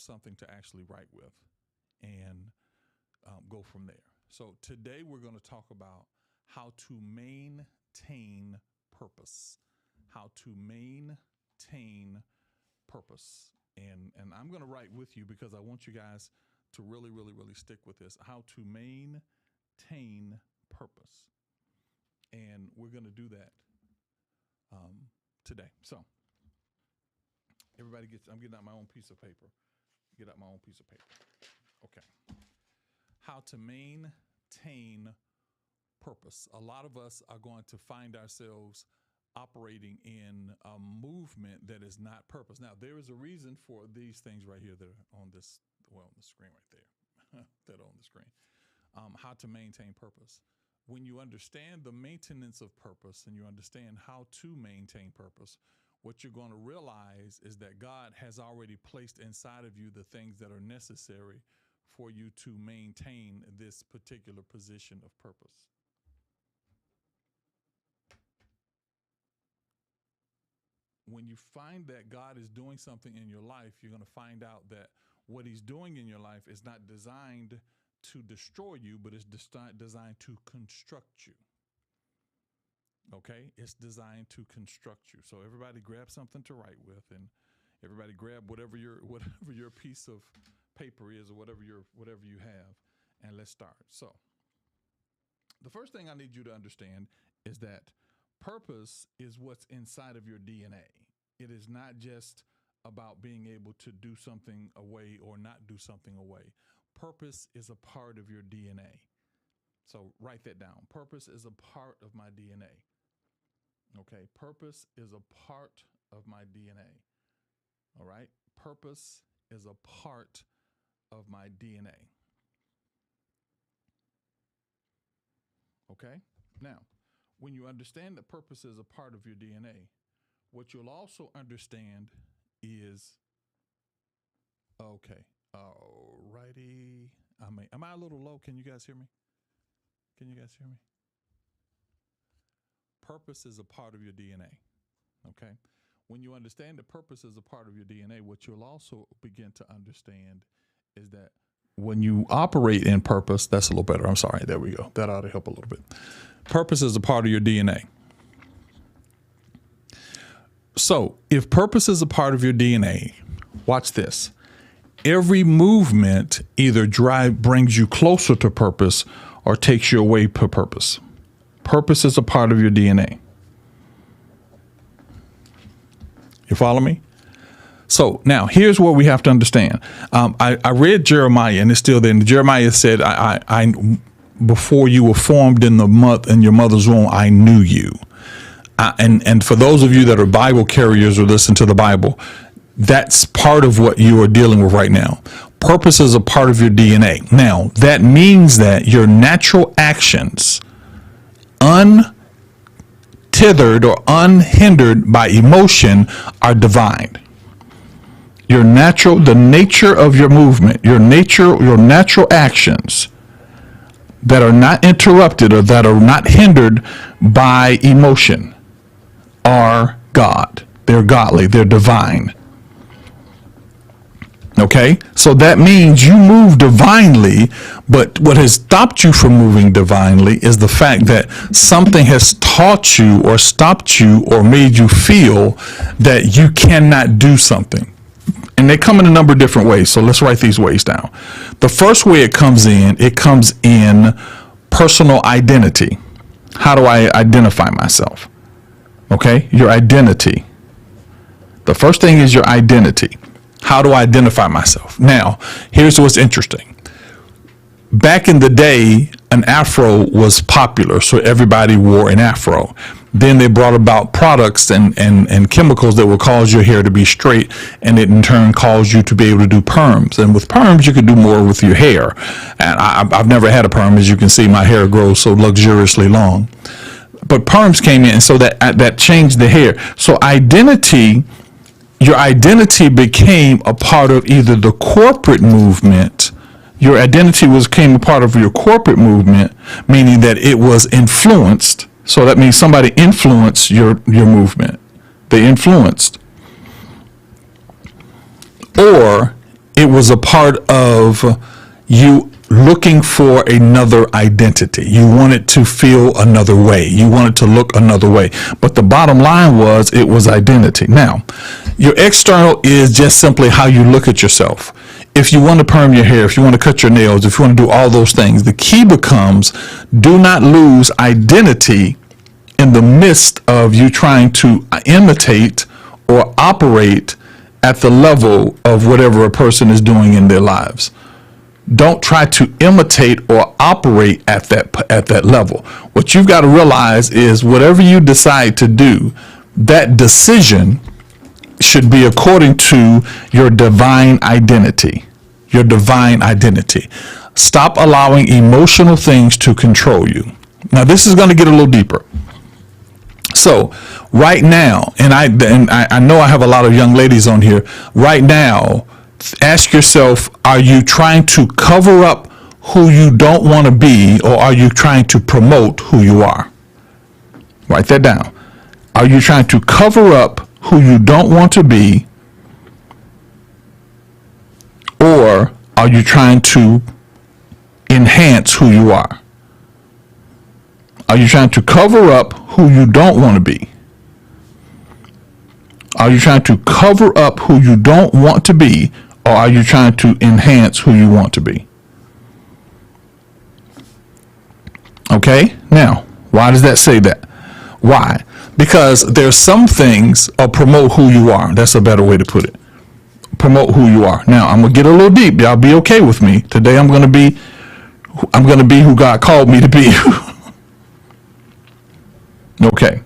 grab something to actually write with and go from there. So today we're going to talk about how to maintain purpose. How to maintain purpose. And I'm going to write with you because I want you guys to really stick with this. How to maintain purpose. And we're going to do that today. So everybody I'm getting out my own piece of paper. Get out my own piece of paper. Okay. How to maintain purpose. A lot of us are going to find ourselves operating in a movement that is not purpose. Now, there is a reason for these things right here that are on this, well, on the screen right there, that are on the screen. How to maintain purpose. When you understand the maintenance of purpose and you understand how to maintain purpose, what you're going to realize is that God has already placed inside of you the things that are necessary for you to maintain this particular position of purpose. When you find that God is doing something in your life, you're going to find out that what he's doing in your life is not designed to destroy you, but it's designed to construct you. Okay? It's designed to construct you. So everybody grab something to write with, and everybody grab whatever your piece of paper is, or whatever you have, and let's start. So the first thing I need you to understand is that purpose is what's inside of your DNA. It is not just about being able to do something away or not do something away. Purpose is a part of your DNA. So write that down. Purpose is a part of my DNA. Okay. Purpose is a part of my DNA. All right. Purpose is a part of my DNA. Okay. Now, when you understand that purpose is a part of your DNA, what you'll also understand is, okay, alrighty. Am I a little low? Can you guys hear me? Can you guys hear me? Purpose is a part of your DNA. Okay. When you understand that purpose is a part of your DNA, what you'll also begin to understand is that when you operate in purpose, that's a little better. I'm sorry. There we go. That ought to help a little bit. Purpose is a part of your DNA. So if purpose is a part of your DNA, watch this. Every movement either brings you closer to purpose or takes you away from purpose. Purpose is a part of your DNA. You follow me? So now here's what we have to understand. I read Jeremiah, and it's still there. And Jeremiah said, I before you were formed in your mother's womb, I knew you. And for those of you that are Bible carriers or listen to the Bible, that's part of what you are dealing with right now. Purpose is a part of your DNA. Now, that means that your natural actions, untethered or unhindered by emotion, are divine. The nature of your movement, your natural actions that are not interrupted or that are not hindered by emotion are God. They're godly. They're divine. Okay? So that means you move divinely, but what has stopped you from moving divinely is the fact that something has taught you or stopped you or made you feel that you cannot do something. And they come in a number of different ways. So let's write these ways down. The first way it comes in personal identity. How do I identify myself? Okay, your identity. The first thing is your identity. How do I identify myself? Now, here's what's interesting. Back in the day, an afro was popular, so everybody wore an afro. Then they brought about products and chemicals that will cause your hair to be straight, and it in turn caused you to be able to do perms. And with perms, you could do more with your hair. And I've never had a perm. As you can see, my hair grows so luxuriously long. But perms came in, and so that changed the hair. So your identity became a part of either the corporate movement. Your identity became a part of your corporate movement, meaning that it was influenced. So that means somebody influenced your movement. They influenced. Or It was a part of you looking for another identity. You wanted to feel another way. You wanted to look another way. But the bottom line was it was identity. Now, your external is just simply how you look at yourself. If you want to perm your hair, if you want to cut your nails, if you want to do all those things, the key becomes do not lose identity in the midst of you trying to imitate or operate at the level of whatever a person is doing in their lives. Don't try to imitate or operate at that level. What you've got to realize is whatever you decide to do, that decision should be according to your divine identity. Your divine identity. Stop allowing emotional things to control you. Now, this is going to get a little deeper. So right now, and I know I have a lot of young ladies on here. Right now, ask yourself, are you trying to cover up who you don't want to be, or are you trying to promote who you are? Write that down. Are you trying to cover up who you don't want to be, or are you trying to enhance who you are? Are you trying to cover up who you don't want to be? Are you trying to cover up who you don't want to be, or are you trying to enhance who you want to be? Okay, now, why does that say that? Why? Because there's some things promote who you are. That's a better way to put it. Promote who you are. Now, I'm going to get a little deep. Y'all be okay with me. Today I'm going to be who God called me to be. Okay.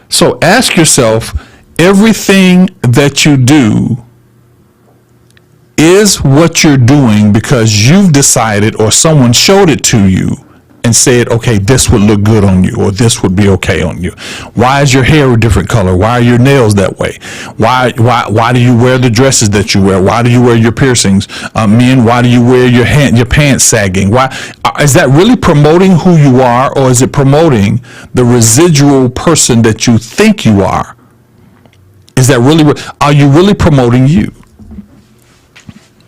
So ask yourself, everything that you do is what you're doing because you've decided or someone showed it to you and said, okay, this would look good on you, or this would be okay on you. Why is your hair a different color? Why are your nails that way? Why do you wear the dresses that you wear? Why do you wear your piercings? Men, why do you wear your pants sagging? Why is that really promoting who you are, or is it promoting the residual person that you think you are? Is that really, are you really promoting you?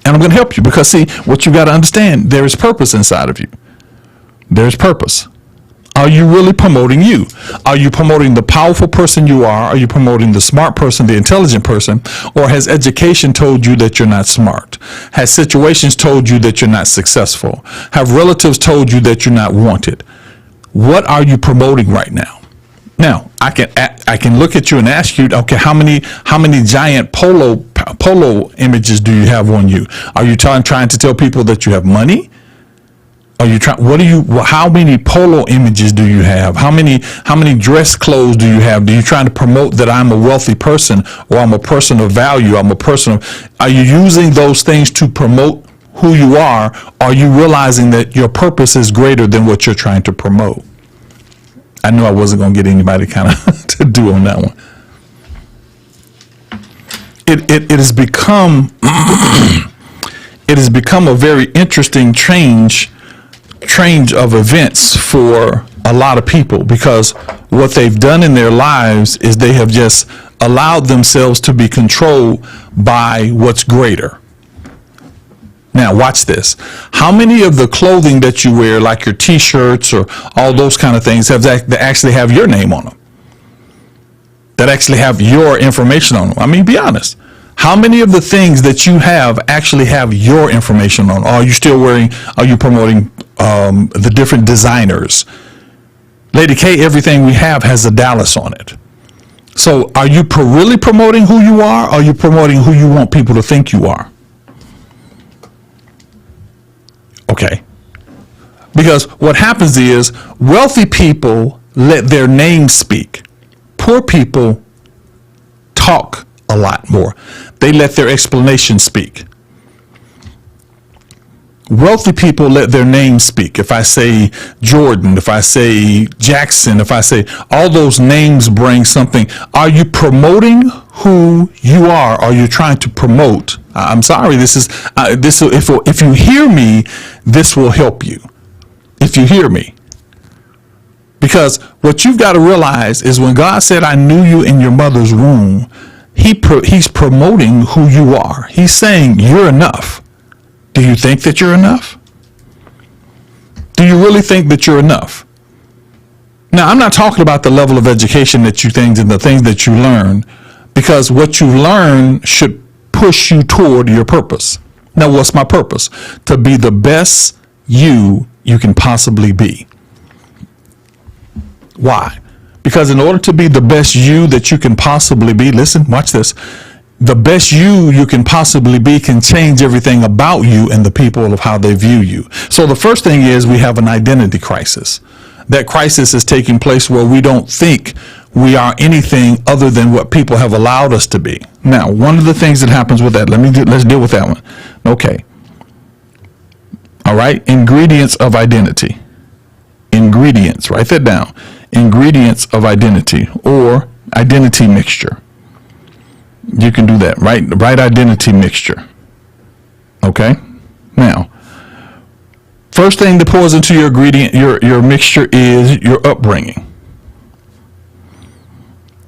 And I'm going to help you, because see, what you got to understand, there is purpose inside of you. There's purpose. Are you really promoting you? Are you promoting the powerful person you are? Are you promoting the smart person, the intelligent person? Or has education told you that you're not smart? Has situations told you that you're not successful? Have relatives told you that you're not wanted? What are you promoting right now? Now, I can look at you and ask you, okay, how many giant polo images do you have on you? Are you trying to tell people that you have money? Are you trying? How many polo images do you have? How many dress clothes do you have? Do you trying to promote that I'm a wealthy person, or I'm a person of value? Are you using those things to promote who you are? Are you realizing that your purpose is greater than what you're trying to promote? I knew I wasn't going to get anybody kind of to do on that one. It has become it has become a very interesting change of events for a lot of people, because what they've done in their lives is they have just allowed themselves to be controlled by what's greater. Now watch this. How many of the clothing that you wear, like your t-shirts or all those kind of things, that actually have your name on them? That actually have your information on them? I mean, be honest. How many of the things that you have actually have your information on? Are you promoting the different designers? Lady K, everything we have has a Dallas on it. So are you really promoting who you are? Or are you promoting who you want people to think you are? Okay. Because what happens is wealthy people let their name speak. Poor people talk a lot more. They let their explanation speak. Wealthy people let their name speak. If I say Jordan, if I say Jackson, if I say all those names bring something. Are you promoting who you are? Are you trying to promote? I'm sorry, if you hear me, this will help you. If you hear me. Because what you've got to realize is when God said, I knew you in your mother's womb, he's promoting who you are. He's saying you're enough. Do you think that you're enough? Do you really think that you're enough? Now, I'm not talking about the level of education that you things and the things that you learn, because what you learn should push you toward your purpose. Now, what's my purpose? To be the best you can possibly be. Why? Because in order to be the best you that you can possibly be, listen, watch this. The best you can possibly be can change everything about you and the people of how they view you. So the first thing is we have an identity crisis. That crisis is taking place where we don't think we are anything other than what people have allowed us to be. Now, one of the things that happens with that, let's deal with that one. Okay. All right. Ingredients of identity. Ingredients. Write that down. Ingredients of identity, or identity mixture. You can do that, right? Right, identity mixture. Okay. Now, first thing that pours into your ingredient, your mixture, is your upbringing.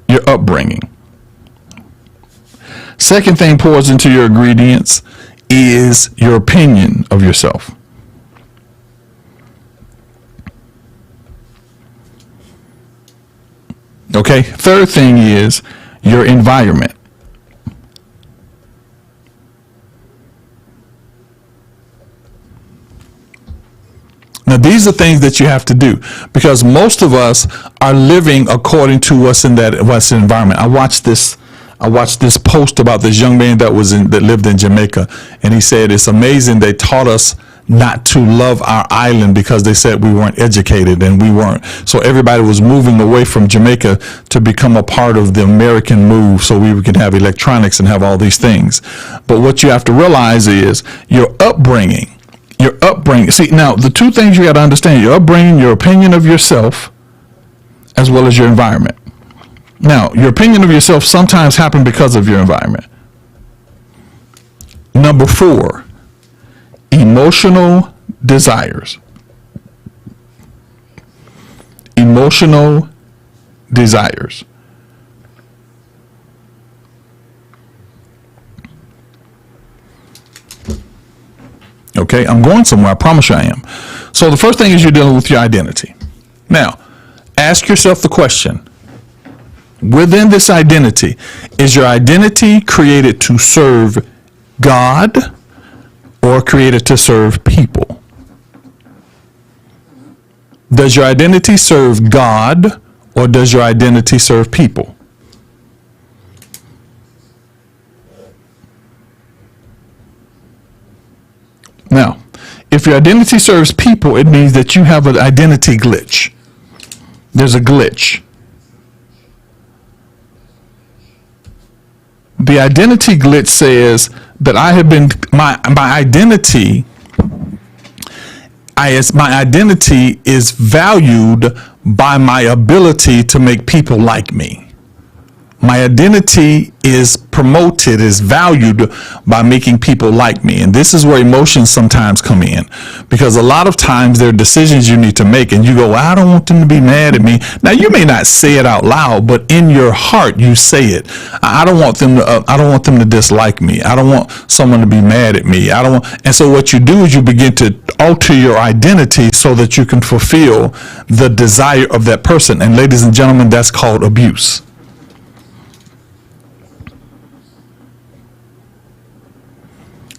Your upbringing. Second thing pours into your ingredients is your opinion of yourself. Okay. Third thing is your environment. Now, these are things that you have to do, because most of us are living according to what's in that environment. I watched this post about this young man that lived in Jamaica, and he said it's amazing they taught us not to love our island because they said we weren't educated, and we weren't. So everybody was moving away from Jamaica to become a part of the American move, so we could have electronics and have all these things. But what you have to realize is your upbringing. Your upbringing. See, now the two things you got to understand: your upbringing, your opinion of yourself, as well as your environment. Now, your opinion of yourself sometimes happens because of your environment. Number 4, emotional desires. Emotional desires. Okay, I'm going somewhere. I promise you I am. So the first thing is you're dealing with your identity. Now, ask yourself the question. Within this identity, is your identity created to serve God or created to serve people? Does your identity serve God or does your identity serve people? Now, if your identity serves people, it means that you have an identity glitch. There's a glitch. The identity glitch says that I have been, my identity is valued by my ability to make people like me. My identity is promoted, is valued by making people like me. And this is where emotions sometimes come in, because a lot of times there are decisions you need to make and you go, well, I don't want them to be mad at me. Now, you may not say it out loud, but in your heart you say it. I don't want them to dislike me. I don't want someone to be mad at me. And so what you do is you begin to alter your identity so that you can fulfill the desire of that person. And ladies and gentlemen, that's called abuse.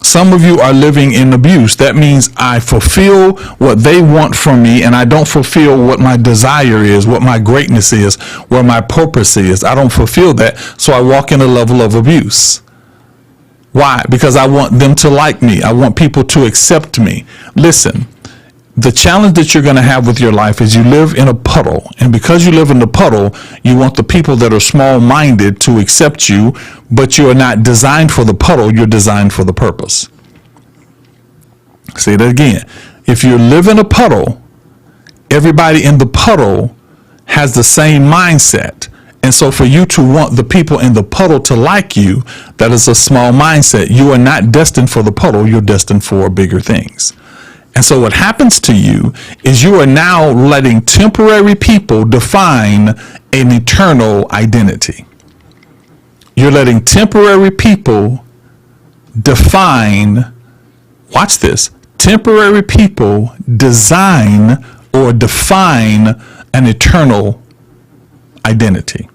Some of you are living in abuse. That means I fulfill what they want from me and I don't fulfill what my desire is, what my greatness is, where my purpose is. I don't fulfill that. So I walk in a level of abuse. Why? Because I want them to like me. I want people to accept me. Listen, the challenge that you're going to have with your life is you live in a puddle. And because you live in the puddle, you want the people that are small-minded to accept you, but you are not designed for the puddle. You're designed for the purpose. Say that again. If you live in a puddle, everybody in the puddle has the same mindset. And so for you to want the people in the puddle to like you, that is a small mindset. You are not destined for the puddle. You're destined for bigger things. And so what happens to you is you are now letting temporary people define an eternal identity. You're letting temporary people define, watch this, temporary people design or define an eternal identity.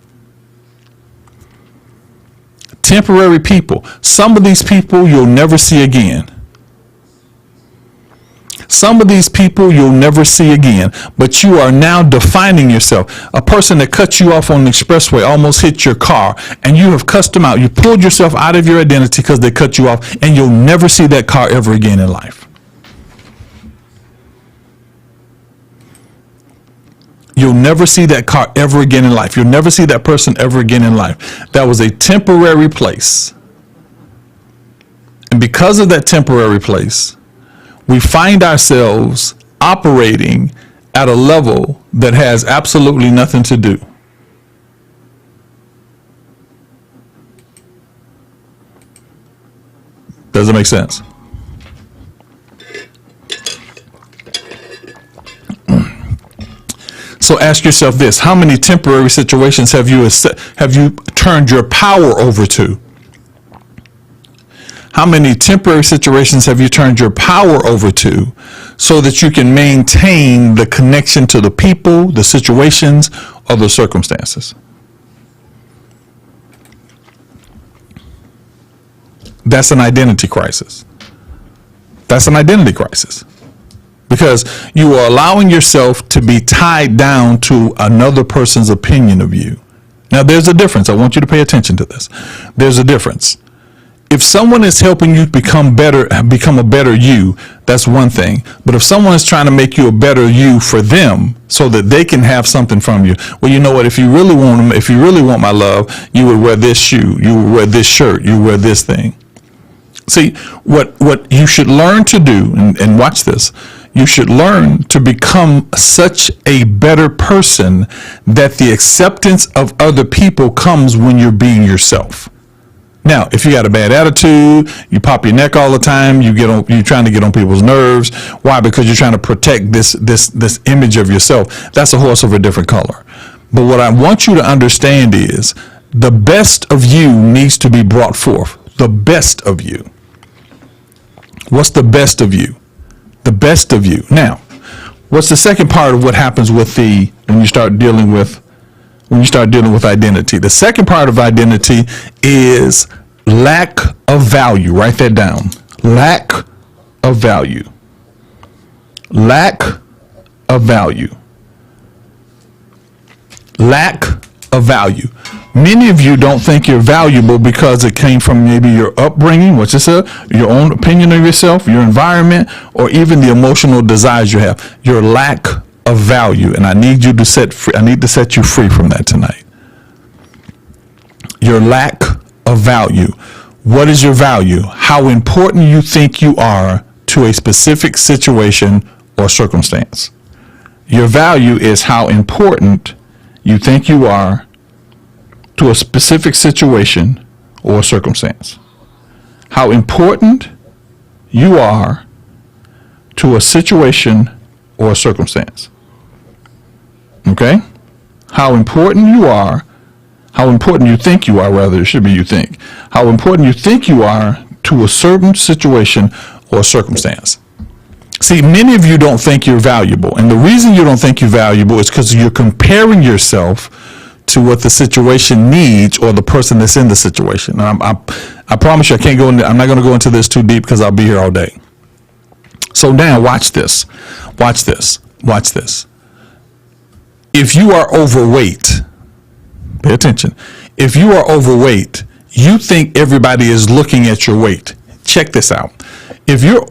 Temporary people. Some of these people you'll never see again. Some of these people you'll never see again, but you are now defining yourself. A person that cut you off on the expressway almost hit your car, and you have cussed them out. You pulled yourself out of your identity because they cut you off, and you'll never see that car ever again in life. You'll never see that car ever again in life. You'll never see that person ever again in life. That was a temporary place. And because of that temporary place, we find ourselves operating at a level that has absolutely nothing to do. Does it make sense? So ask yourself this: how many temporary situations have you turned your power over to? How many temporary situations have you turned your power over to so that you can maintain the connection to the people, the situations, or the circumstances? That's an identity crisis. That's an identity crisis. Because you are allowing yourself to be tied down to another person's opinion of you. Now, there's a difference. I want you to pay attention to this. There's a difference. If someone is helping you become a better you, that's one thing. But if someone is trying to make you a better you for them so that they can have something from you, well, you know what? If you really want my love, you would wear this shoe, you would wear this shirt, you would wear this thing. See, what you should learn to do, and watch this, you should learn to become such a better person that the acceptance of other people comes when you're being yourself. Now, if you got a bad attitude, you pop your neck all the time, you're trying to get on people's nerves. Why? Because you're trying to protect this image of yourself. That's a horse of a different color. But what I want you to understand is the best of you needs to be brought forth. The best of you. What's the best of you? The best of you. Now, what's the second part of what happens with when you start dealing with identity? The second part of identity is lack of value. Write that down. Lack of value. Lack of value. Lack of value. Many of you don't think you're valuable because it came from maybe your upbringing, your own opinion of yourself, your environment, or even the emotional desires you have. Your lack of value, and I need to set you free from that tonight. Your lack of value. What is your value? How important you think you are to a specific situation or circumstance. Your value is how important you think you are to a specific situation or circumstance. How important you are to a situation or circumstance. Okay? How important you are, how important you think you are, rather, it should be you think. How important you think you are to a certain situation or circumstance. See, many of you don't think you're valuable. And the reason you don't think you're valuable is because you're comparing yourself to what the situation needs or the person that's in the situation. I promise you I'm not going to go into this too deep because I'll be here all day. So now watch this. Watch this. Watch this. If you are overweight, pay attention. If you are overweight, you think everybody is looking at your weight. Check this out. If you're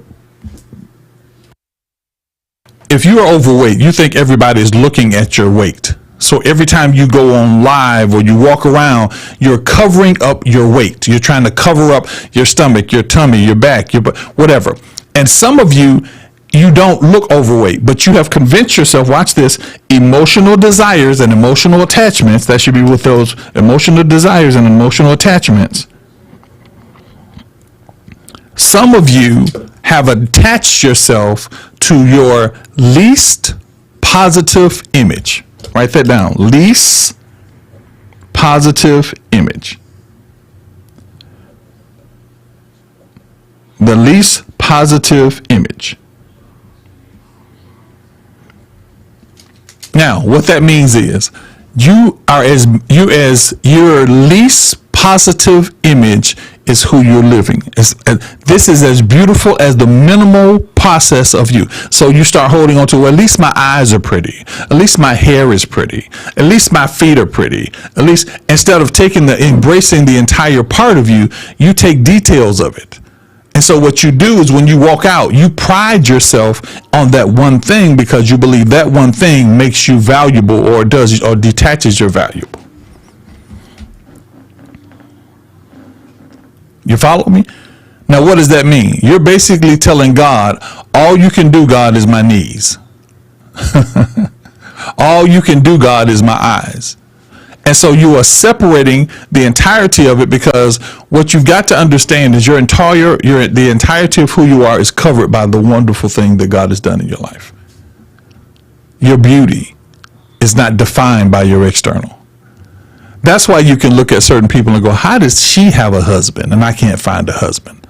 overweight, you think everybody is looking at your weight. So every time you go on live or you walk around, you're covering up your weight. You're trying to cover up your stomach, your tummy, your back, whatever. And some of you don't look overweight, but you have convinced yourself, watch this, emotional desires and emotional attachments, that should be with those emotional desires and emotional attachments. Some of you have attached yourself to your least positive image. Write that down. Least positive image. the least positive image. Now, what that means is your least positive image is who you're living. This is as beautiful as the minimal process of you. So you start holding on to, well, at least my eyes are pretty. At least my hair is pretty. At least my feet are pretty. At least, instead of embracing the entire part of you, you take details of it. And so what you do is when you walk out, you pride yourself on that one thing because you believe that one thing makes you valuable or detaches your value. You follow me? Now, what does that mean? You're basically telling God, all you can do, God, is my knees. All you can do, God, is my eyes. And so you are separating the entirety of it, because what you've got to understand is the entirety of who you are is covered by the wonderful thing that God has done in your life. Your beauty is not defined by your external. That's why you can look at certain people and go, how does she have a husband and I can't find a husband?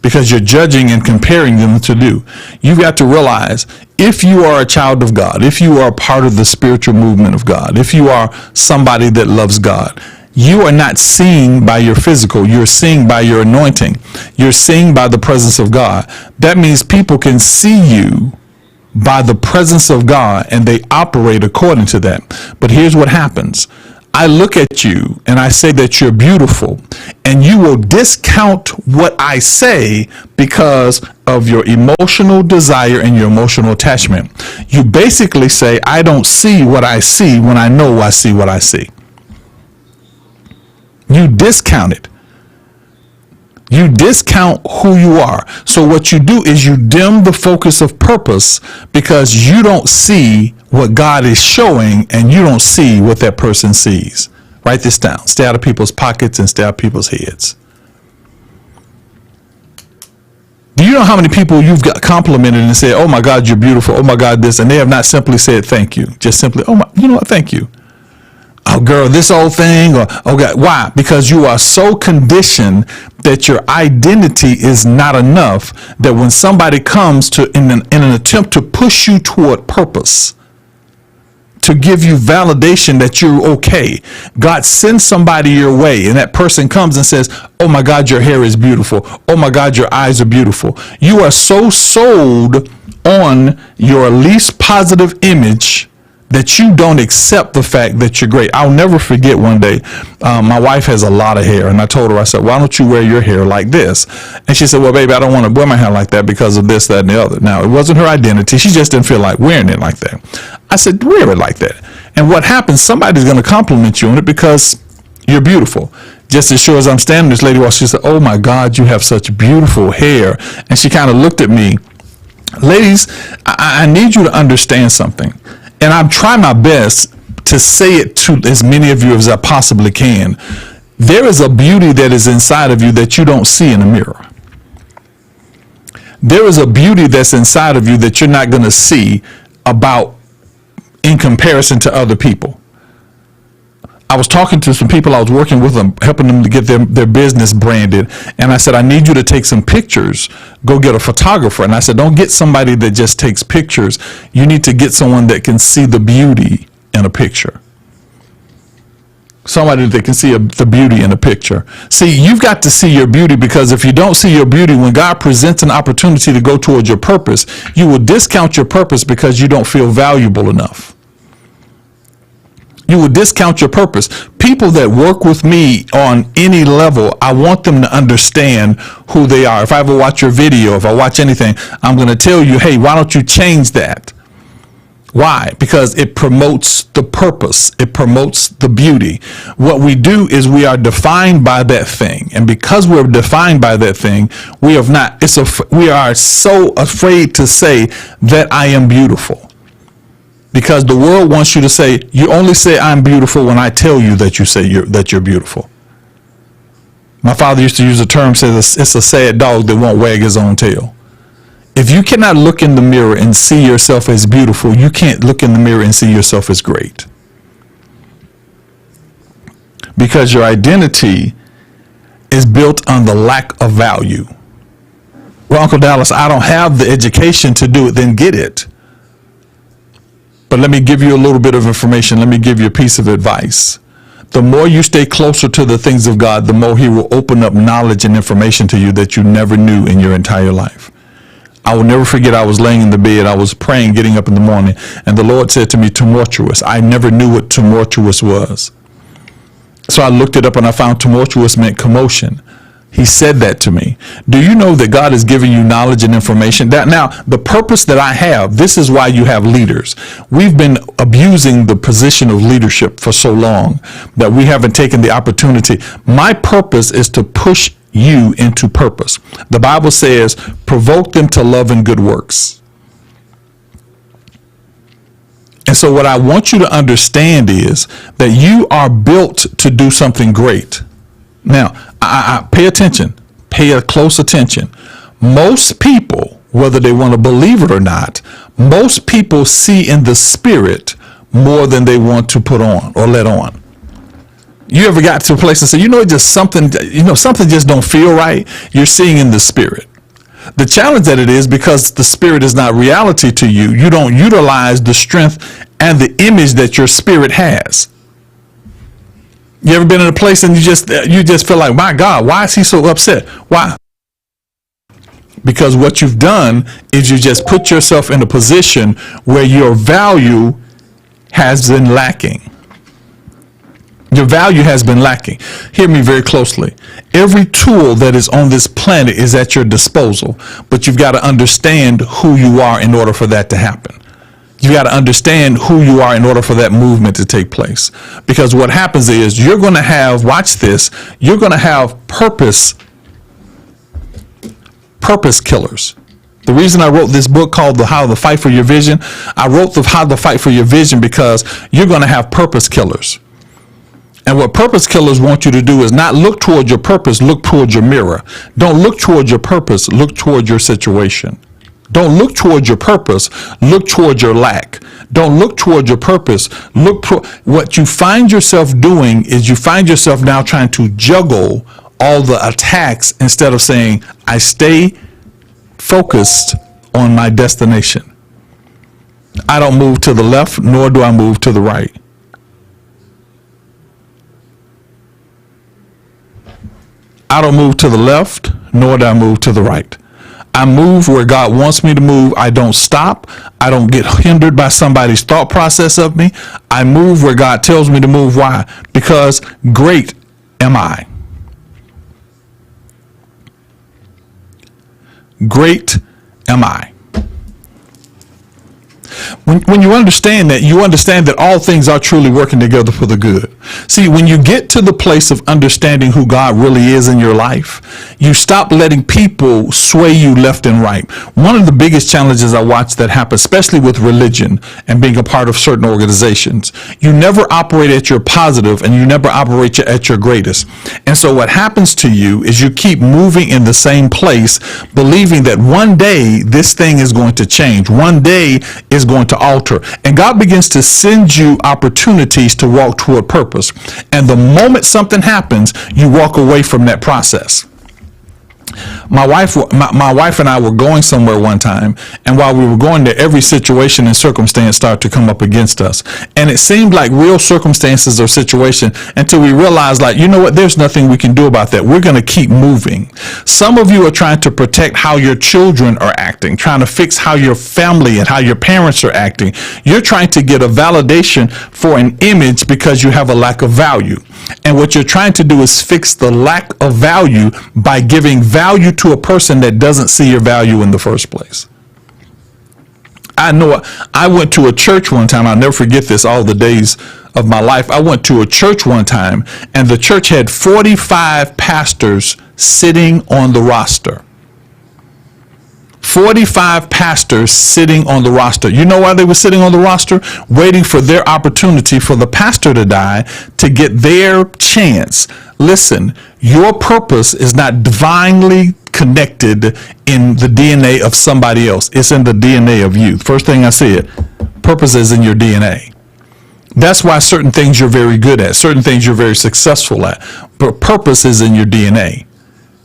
Because you're judging and comparing them to do. You've got to realize, if you are a child of God, if you are a part of the spiritual movement of God, if you are somebody that loves God, you are not seeing by your physical, you're seeing by your anointing. You're seeing by the presence of God. That means people can see you by the presence of God and they operate according to that. But here's what happens. I look at you and I say that you're beautiful, and you will discount what I say because of your emotional desire and your emotional attachment. You basically say, I don't see what I see when I know I see what I see. You discount it. You discount who you are. So what you do is you dim the focus of purpose because you don't see what God is showing and you don't see what that person sees. Write this down. Stay out of people's pockets and stay out of people's heads. Do you know how many people you've got complimented and said, oh my God, you're beautiful. Oh my God, this, and they have not simply said thank you. Just simply, oh my, you know what, thank you. Oh girl, this old thing, or oh God, why? Because you are so conditioned that your identity is not enough, that when somebody comes to in an attempt to push you toward purpose, to give you validation that you're okay, God sends somebody your way, and that person comes and says, oh my God, your hair is beautiful. Oh my God, your eyes are beautiful. You are so sold on your least positive image that you don't accept the fact that you're great. I'll never forget one day, my wife has a lot of hair, and I told her, I said, why don't you wear your hair like this? And she said, well, baby, I don't want to wear my hair like that because of this, that, and the other. Now, it wasn't her identity. She just didn't feel like wearing it like that. I said, wear it like that. And what happens, somebody's going to compliment you on it because you're beautiful. Just as sure as I'm standing, this lady walks, she said, oh my God, you have such beautiful hair. And she kind of looked at me. Ladies, I need you to understand something. And I'm trying my best to say it to as many of you as I possibly can. There is a beauty that is inside of you that you don't see in a mirror. There is a beauty that's inside of you that you're not going to see about in comparison to other people. I was talking to some people I was working with, them, helping them to get their business branded. And I said, I need you to take some pictures. Go get a photographer. And I said, don't get somebody that just takes pictures. You need to get someone that can see the beauty in a picture. Somebody that can see the beauty in a picture. See, you've got to see your beauty, because if you don't see your beauty, when God presents an opportunity to go towards your purpose, you will discount your purpose because you don't feel valuable enough. You will discount your purpose. People that work with me on any level, I want them to understand who they are. If I ever watch your video, if I watch anything, I'm going to tell you, hey, why don't you change that? Why? Because it promotes the purpose. It promotes the beauty. What we do is we are defined by that thing. And because we're defined by that thing, we are so afraid to say that I am beautiful. Because the world wants you to say, you only say I'm beautiful when I tell you that you say that you're beautiful. My father used to use a term, says it's a sad dog that won't wag his own tail. If you cannot look in the mirror and see yourself as beautiful, you can't look in the mirror and see yourself as great. Because your identity is built on the lack of value. Well, Uncle Dallas, I don't have the education to do it. Then get it. But let me give you a little bit of information. Let me give you a piece of advice. The more you stay closer to the things of God, the more he will open up knowledge and information to you that you never knew in your entire life. I will never forget, I was laying in the bed, I was praying, getting up in the morning, and the Lord said to me, tumultuous. I never knew what tumultuous was. So I looked it up and I found tumultuous meant commotion. He said that to me. Do you know that God is giving you knowledge and information? That now, the purpose that I have, this is why you have leaders. We've been abusing the position of leadership for so long that we haven't taken the opportunity. My purpose is to push you into purpose. The Bible says, provoke them to love and good works. And so what I want you to understand is that you are built to do something great. Now, I pay attention, pay a close attention. Most people, whether they want to believe it or not, most people see in the spirit more than they want to put on or let on. You ever got to a place and say, just something just don't feel right? You're seeing in the spirit. The challenge that it is, because the spirit is not reality to you, you don't utilize the strength and the image that your spirit has. You ever been in a place and you just feel like, my God, why is he so upset? Why? Because what you've done is you just put yourself in a position where your value has been lacking. Your value has been lacking. Hear me very closely. Every tool that is on this planet is at your disposal, but you've got to understand who you are in order for that to happen. You got to understand who you are in order for that movement to take place. Because what happens is you're going to have, watch this, you're going to have purpose killers. The reason I wrote this book called How to Fight for Your Vision, I wrote How to Fight for Your Vision because you're going to have purpose killers. And what purpose killers want you to do is not look toward your purpose, look toward your mirror. Don't look toward your purpose, look toward your situation. Don't look toward your purpose, look toward your lack. Don't look toward your purpose, what you find yourself doing is you find yourself now trying to juggle all the attacks instead of saying, I stay focused on my destination. I don't move to the left, nor do I move to the right. I don't move to the left, nor do I move to the right. I move where God wants me to move. I don't stop. I don't get hindered by somebody's thought process of me. I move where God tells me to move. Why? Because great am I. Great am I. When you understand that all things are truly working together for the good. See, when you get to the place of understanding who God really is in your life, you stop letting people sway you left and right. One of the biggest challenges I watch that happen, especially with religion and being a part of certain organizations, you never operate at your positive and you never operate at your greatest. And so what happens to you is you keep moving in the same place, believing that one day this thing is going to change. One day is going to alter, and God begins to send you opportunities to walk toward purpose. And the moment something happens, you walk away from that process. My wife and I were going somewhere one time, and while we were going there, every situation and circumstance started to come up against us. And it seemed like real circumstances or situation until we realized, there's nothing we can do about that. We're going to keep moving. Some of you are trying to protect how your children are acting, trying to fix how your family and how your parents are acting. You're trying to get a validation for an image because you have a lack of value. And what you're trying to do is fix the lack of value by giving value to a person that doesn't see your value in the first place. I went to a church one time. I'll never forget this all the days of my life. I went to a church one time, and the church had 45 pastors sitting on the roster. 45 pastors sitting on the roster. You know why they were sitting on the roster? Waiting for their opportunity for the pastor to die to get their chance. Listen, your purpose is not divinely connected in the DNA of somebody else. It's in the DNA of you. First thing I said, purpose is in your DNA. That's why certain things you're very good at, certain things you're very successful at, but purpose is in your DNA.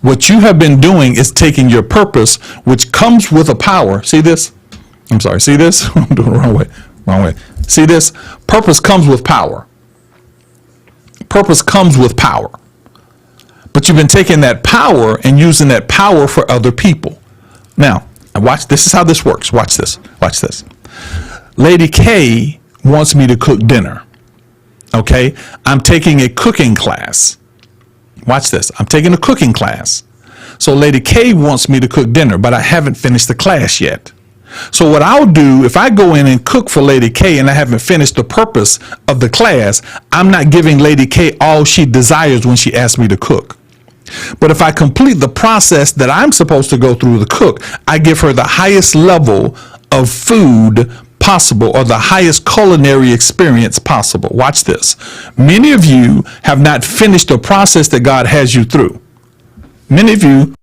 What you have been doing is taking your purpose, which comes with a power. See this? I'm sorry. See this? I'm doing the wrong way. Wrong way. See this? Purpose comes with power. Purpose comes with power. But you've been taking that power and using that power for other people. Now, watch. This is how this works. Watch this. Watch this. Lady K wants me to cook dinner. Okay? I'm taking a cooking class. Watch this. I'm taking a cooking class. So Lady K wants me to cook dinner, but I haven't finished the class yet. So what I'll do, if I go in and cook for Lady K and I haven't finished the purpose of the class, I'm not giving Lady K all she desires when she asks me to cook. But if I complete the process that I'm supposed to go through to cook, I give her the highest level of food possible, or the highest culinary experience possible. Watch this. Many of you have not finished the process that God has you through. Many of you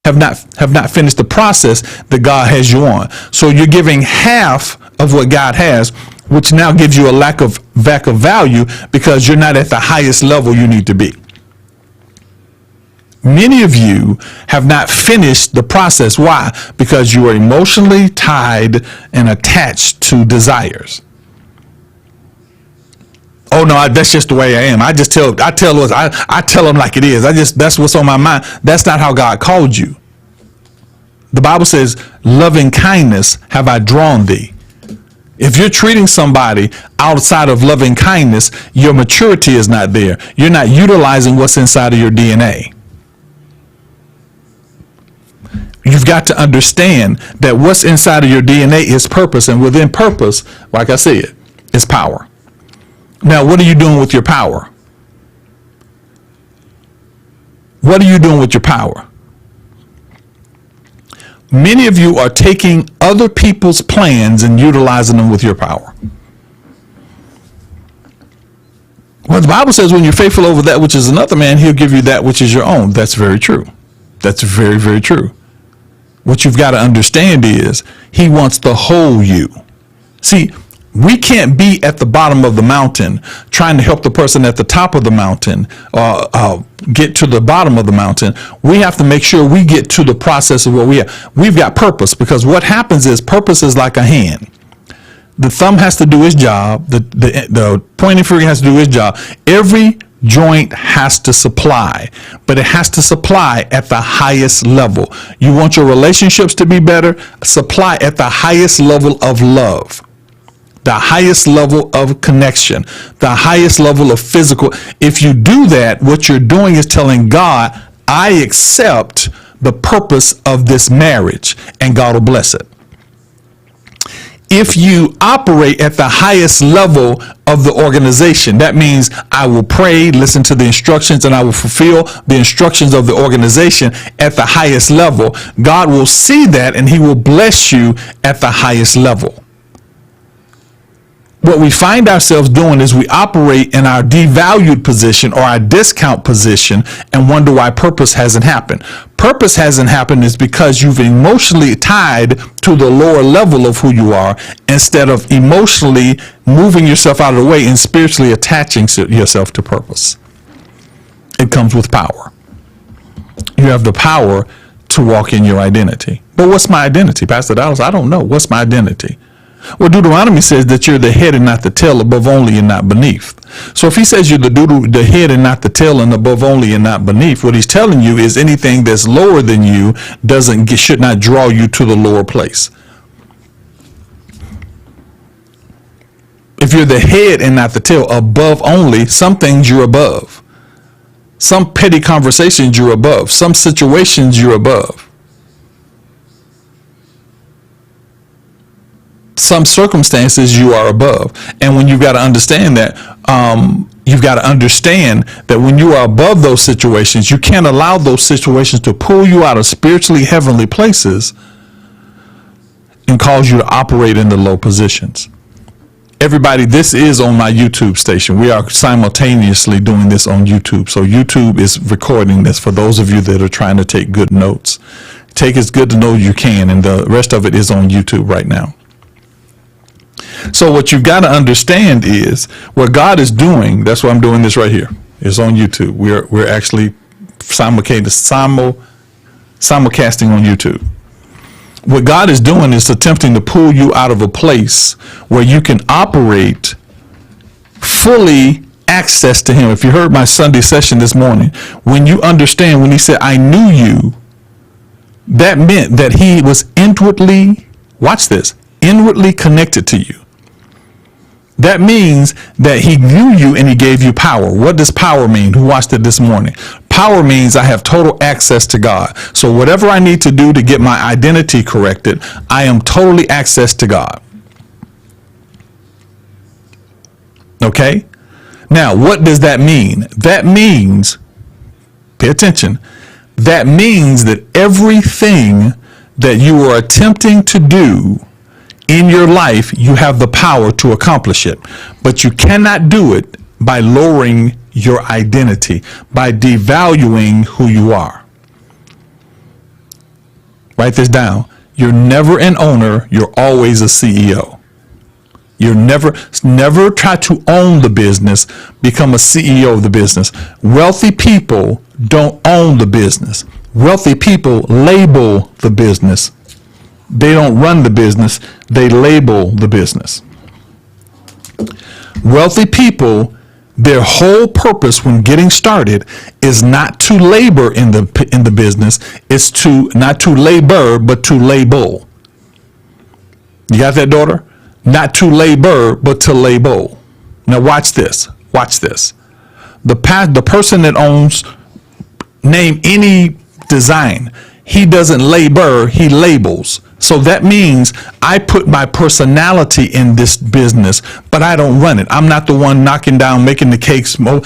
have not finished the process that God has you on. So you're giving half of what God has, which now gives you a lack of value because you're not at the highest level you need to be. Many of you have not finished the process. Why? Because you are emotionally tied and attached to desires. Oh no, that's just the way I am. I tell them like it is. That's what's on my mind. That's not how God called you. The Bible says, loving kindness have I drawn thee. If you're treating somebody outside of loving kindness, your maturity is not there. You're not utilizing what's inside of your DNA. You've got to understand that what's inside of your DNA is purpose, and within purpose, like I said, is power. Now, what are you doing with your power? What are you doing with your power? Many of you are taking other people's plans and utilizing them with your power. Well, the Bible says when you're faithful over that which is another man, he'll give you that which is your own. That's very true. That's very, very true. What you've got to understand is he wants the whole you. See, we can't be at the bottom of the mountain trying to help the person at the top of the mountain get to the bottom of the mountain. We have to make sure we get to the process of what we have. We've got purpose, because what happens is purpose is like a hand. The thumb has to do its job. The pointing finger has to do its job. Every joint has to supply, but it has to supply at the highest level. You want your relationships to be better? Supply at the highest level of love, the highest level of connection, the highest level of physical. If you do that, what you're doing is telling God, I accept the purpose of this marriage, and God will bless it. If you operate at the highest level of the organization, that means I will pray, listen to the instructions, and I will fulfill the instructions of the organization at the highest level. God will see that, and he will bless you at the highest level. What we find ourselves doing is we operate in our devalued position or our discount position and wonder why purpose hasn't happened. Purpose hasn't happened is because you've emotionally tied to the lower level of who you are instead of emotionally moving yourself out of the way and spiritually attaching yourself to purpose. It comes with power. You have the power to walk in your identity. But what's my identity, Pastor Dallas? I don't know. What's my identity? Well, Deuteronomy says that you're the head and not the tail, above only and not beneath. So if he says you're the head and not the tail, and above only and not beneath, what he's telling you is anything that's lower than you should not draw you to the lower place. If you're the head and not the tail, above only, some things you're above. Some petty conversations you're above. Some situations you're above. Some circumstances you are above. And when you've got to understand that, you've got to understand that when you are above those situations, you can't allow those situations to pull you out of spiritually heavenly places and cause you to operate in the low positions. Everybody, this is on my YouTube station. We are simultaneously doing this on YouTube. So YouTube is recording this for those of you that are trying to take good notes. Take as good to know you can, and the rest of it is on YouTube right now. So what you've got to understand is what God is doing. That's why I'm doing this right here. It's on YouTube. We're actually simulcasting on YouTube. What God is doing is attempting to pull you out of a place where you can operate fully access to him. If you heard my Sunday session this morning, when you understand, when he said, I knew you, that meant that he was inwardly, watch this, inwardly connected to you. That means that he knew you and he gave you power. What does power mean? Who watched it this morning? Power means I have total access to God. So whatever I need to do to get my identity corrected, I am totally access to God. Okay? Now, what does that mean? That means, pay attention, that means that everything that you are attempting to do in your life, you have the power to accomplish it. But you cannot do it by lowering your identity, by devaluing who you are. Write this down. You're never an owner, you're always a CEO. You never try to own the business, become a CEO of the business. Wealthy people don't own the business. Wealthy people label the business. They don't run the business, they label the business. Wealthy people, their whole purpose when getting started is not to labor in the business, it's to not to labor, but to label. You got that, daughter? Not to labor, but to label. Now watch this. Watch this. The person that owns, name any design, he doesn't labor, he labels. So that means I put my personality in this business, but I don't run it. I'm not the one knocking down, making the cakes. No.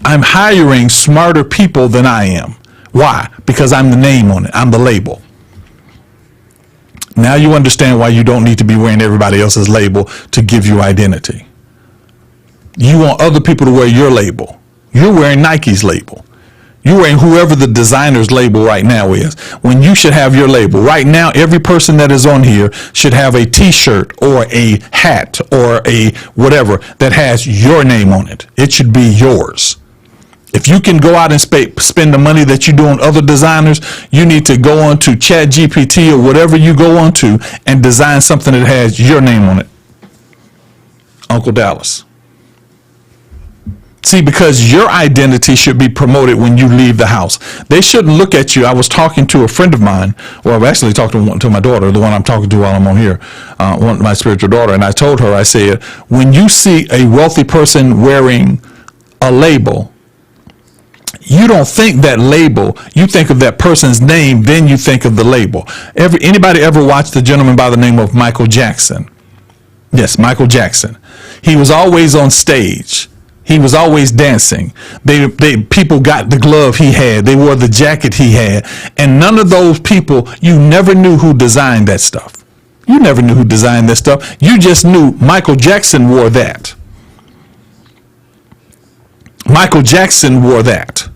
I'm hiring smarter people than I am. Why? Because I'm the name on it. I'm the label. Now you understand why you don't need to be wearing everybody else's label to give you identity. You want other people to wear your label. You're wearing Nike's label. You're wearing whoever the designer's label right now is, when you should have your label. Right now, every person that is on here should have a t-shirt or a hat or a whatever that has your name on it. It should be yours. If you can go out and spend the money that you do on other designers, you need to go on to ChatGPT or whatever you go on to and design something that has your name on it. Uncle Dallas. See, because your identity should be promoted when you leave the house. They shouldn't look at you. I was talking to a friend of mine, or I've actually talked to my daughter, the one I'm talking to while I'm on here, my spiritual daughter, and I told her, I said, when you see a wealthy person wearing a label, you don't think that label, you think of that person's name, then you think of the label. Anybody ever watched the gentleman by the name of Michael Jackson? Yes, Michael Jackson. He was always on stage. He was always dancing. People got the glove he had. They wore the jacket he had. And none of those people, you never knew who designed that stuff. You never knew who designed that stuff. You just knew Michael Jackson wore that. Michael Jackson wore that.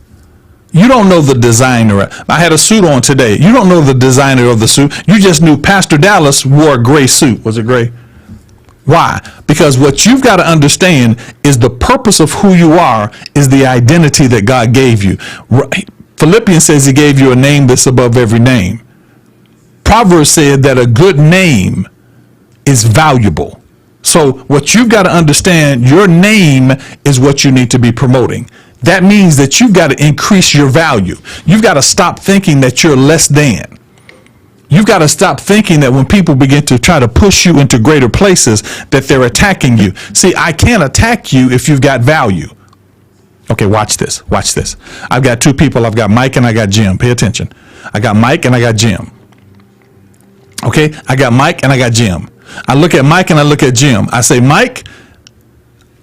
You don't know the designer. I had a suit on today. You don't know the designer of the suit. You just knew Pastor Dallas wore a gray suit. Was it gray? Why? Because what you've got to understand is the purpose of who you are is the identity that God gave you. Philippians says he gave you a name that's above every name. Proverbs said that a good name is valuable. So what you've got to understand, your name is what you need to be promoting. That means that you've got to increase your value. You've got to stop thinking that you're less than. You've got to stop thinking that when people begin to try to push you into greater places, that they're attacking you. See, I can't attack you if you've got value. Okay, watch this. Watch this. I've got two people. I've got Mike and I got Jim. Pay attention. I got Mike and I got Jim. Okay, I got Mike and I got Jim. I look at Mike and I look at Jim. I say, Mike,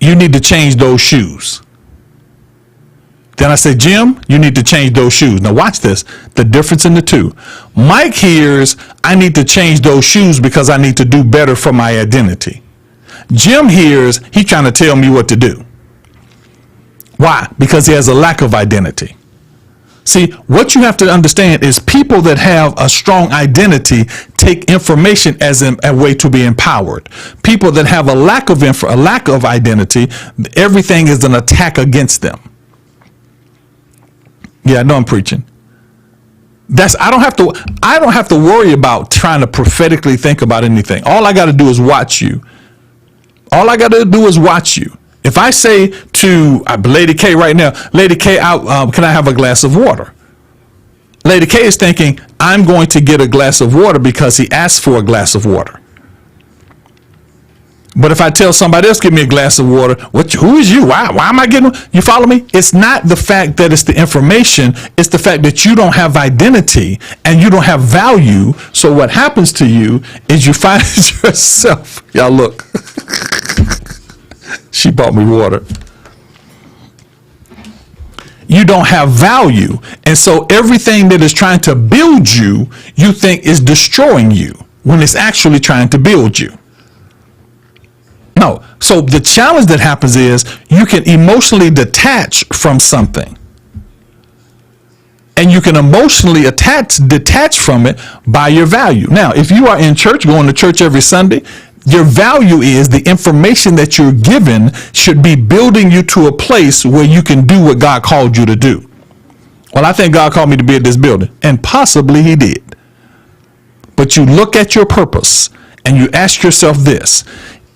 you need to change those shoes. Then I say, Jim, you need to change those shoes. Now watch this, the difference in the two. Mike hears, I need to change those shoes because I need to do better for my identity. Jim hears, he's trying to tell me what to do. Why? Because he has a lack of identity. See, what you have to understand is people that have a strong identity take information as a way to be empowered. People that have a lack of identity, everything is an attack against them. Yeah, I know I'm preaching. I don't have to worry about trying to prophetically think about anything. All I got to do is watch you. All I got to do is watch you. If I say to Lady K right now, Lady K, can I have a glass of water? Lady K is thinking, I'm going to get a glass of water because he asked for a glass of water. But if I tell somebody else, give me a glass of water, who is you? Why am I getting? You follow me? It's not the fact that it's the information. It's the fact that you don't have identity and you don't have value. So what happens to you is you find yourself. Y'all look. She bought me water. You don't have value. And so everything that is trying to build you, you think is destroying you when it's actually trying to build you. No. So the challenge that happens is you can emotionally detach from something. And you can emotionally detach from it by your value. Now, if you are in church, going to church every Sunday, your value is the information that you're given should be building you to a place where you can do what God called you to do. Well, I think God called me to be at this building, and possibly he did. But you look at your purpose and you ask yourself this: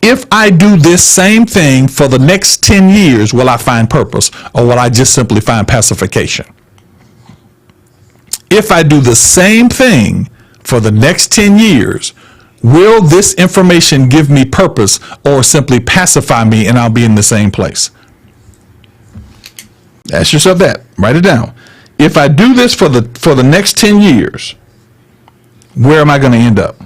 if I do this same thing for the next 10 years, will I find purpose, or will I just simply find pacification? If I do the same thing for the next 10 years, will this information give me purpose or simply pacify me and I'll be in the same place? Ask yourself that. Write it down. If I do this for the next 10 years, where am I going to end up?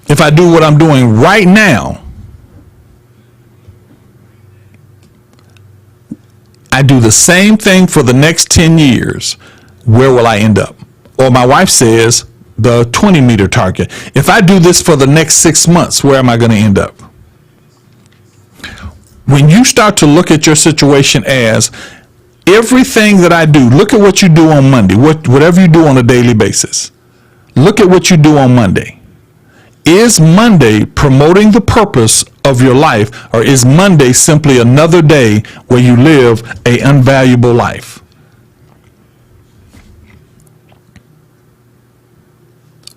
If I do what I'm doing right now, I do the same thing for the next 10 years, where will I end up? Or my wife says the 20-meter target. If I do this for the next 6 months, where am I going to end up? When you start to look at your situation as everything that I do, look at what you do on Monday, whatever you do on a daily basis. Look at what you do on Monday. Is Monday promoting the purpose of your life, or is Monday simply another day where you live an unvaluable life?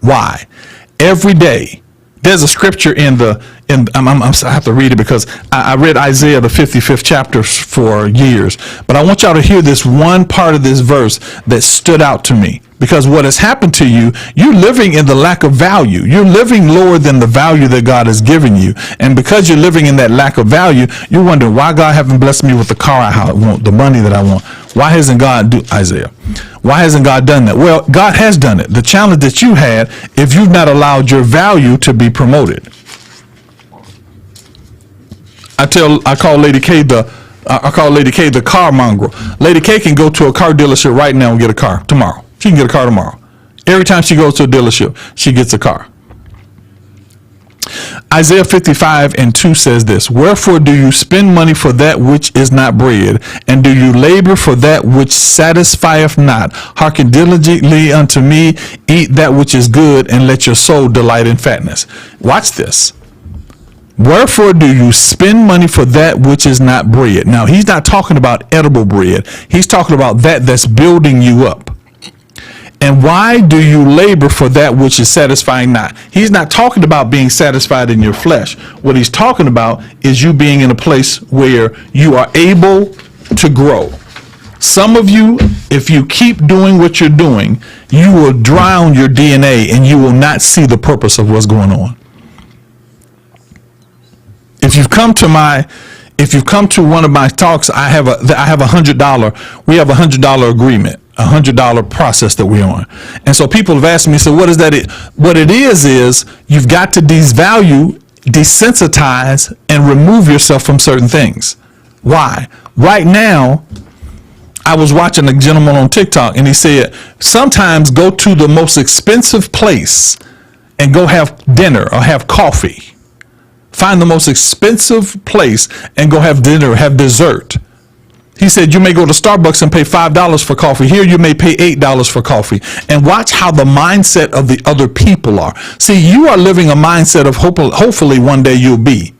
Why? Every day. There's a scripture I have to read it because I read Isaiah, the 55th chapter for years. But I want y'all to hear this one part of this verse that stood out to me. Because what has happened to you, you're living in the lack of value. You're living lower than the value that God has given you. And because you're living in that lack of value, you're wondering why God haven't blessed me with the car I want, the money that I want. Why hasn't God Isaiah? Why hasn't God done that? Well, God has done it. The challenge that you had, if you've not allowed your value to be promoted. I call Lady K the car mongrel. Lady K can go to a car dealership right now and get a car tomorrow. She can get a car tomorrow. Every time she goes to a dealership, she gets a car. Isaiah 55:2 says this: wherefore do you spend money for that which is not bread, and do you labor for that which satisfieth not? Hearken diligently unto me, eat that which is good, and let your soul delight in fatness. Watch this. Wherefore do you spend money for that which is not bread? Now, he's not talking about edible bread. He's talking about that that's building you up. And why do you labor for that which is satisfying not? He's not talking about being satisfied in your flesh. What he's talking about is you being in a place where you are able to grow. Some of you, if you keep doing what you're doing, you will drown your DNA and you will not see the purpose of what's going on. If you've come to one of my talks, I have $100. We have $100 agreement, $100 process that we're on. And so people have asked me, so what is that? What it is you've got to devalue, desensitize, and remove yourself from certain things. Why? Right now, I was watching a gentleman on TikTok and he said, sometimes go to the most expensive place and go have dinner or have coffee. Find the most expensive place and go have dinner, have dessert. He said you may go to Starbucks and pay $5 for coffee. Here you may pay $8 for coffee. And watch how the mindset of the other people are. See, you are living a mindset of hopefully one day you'll be.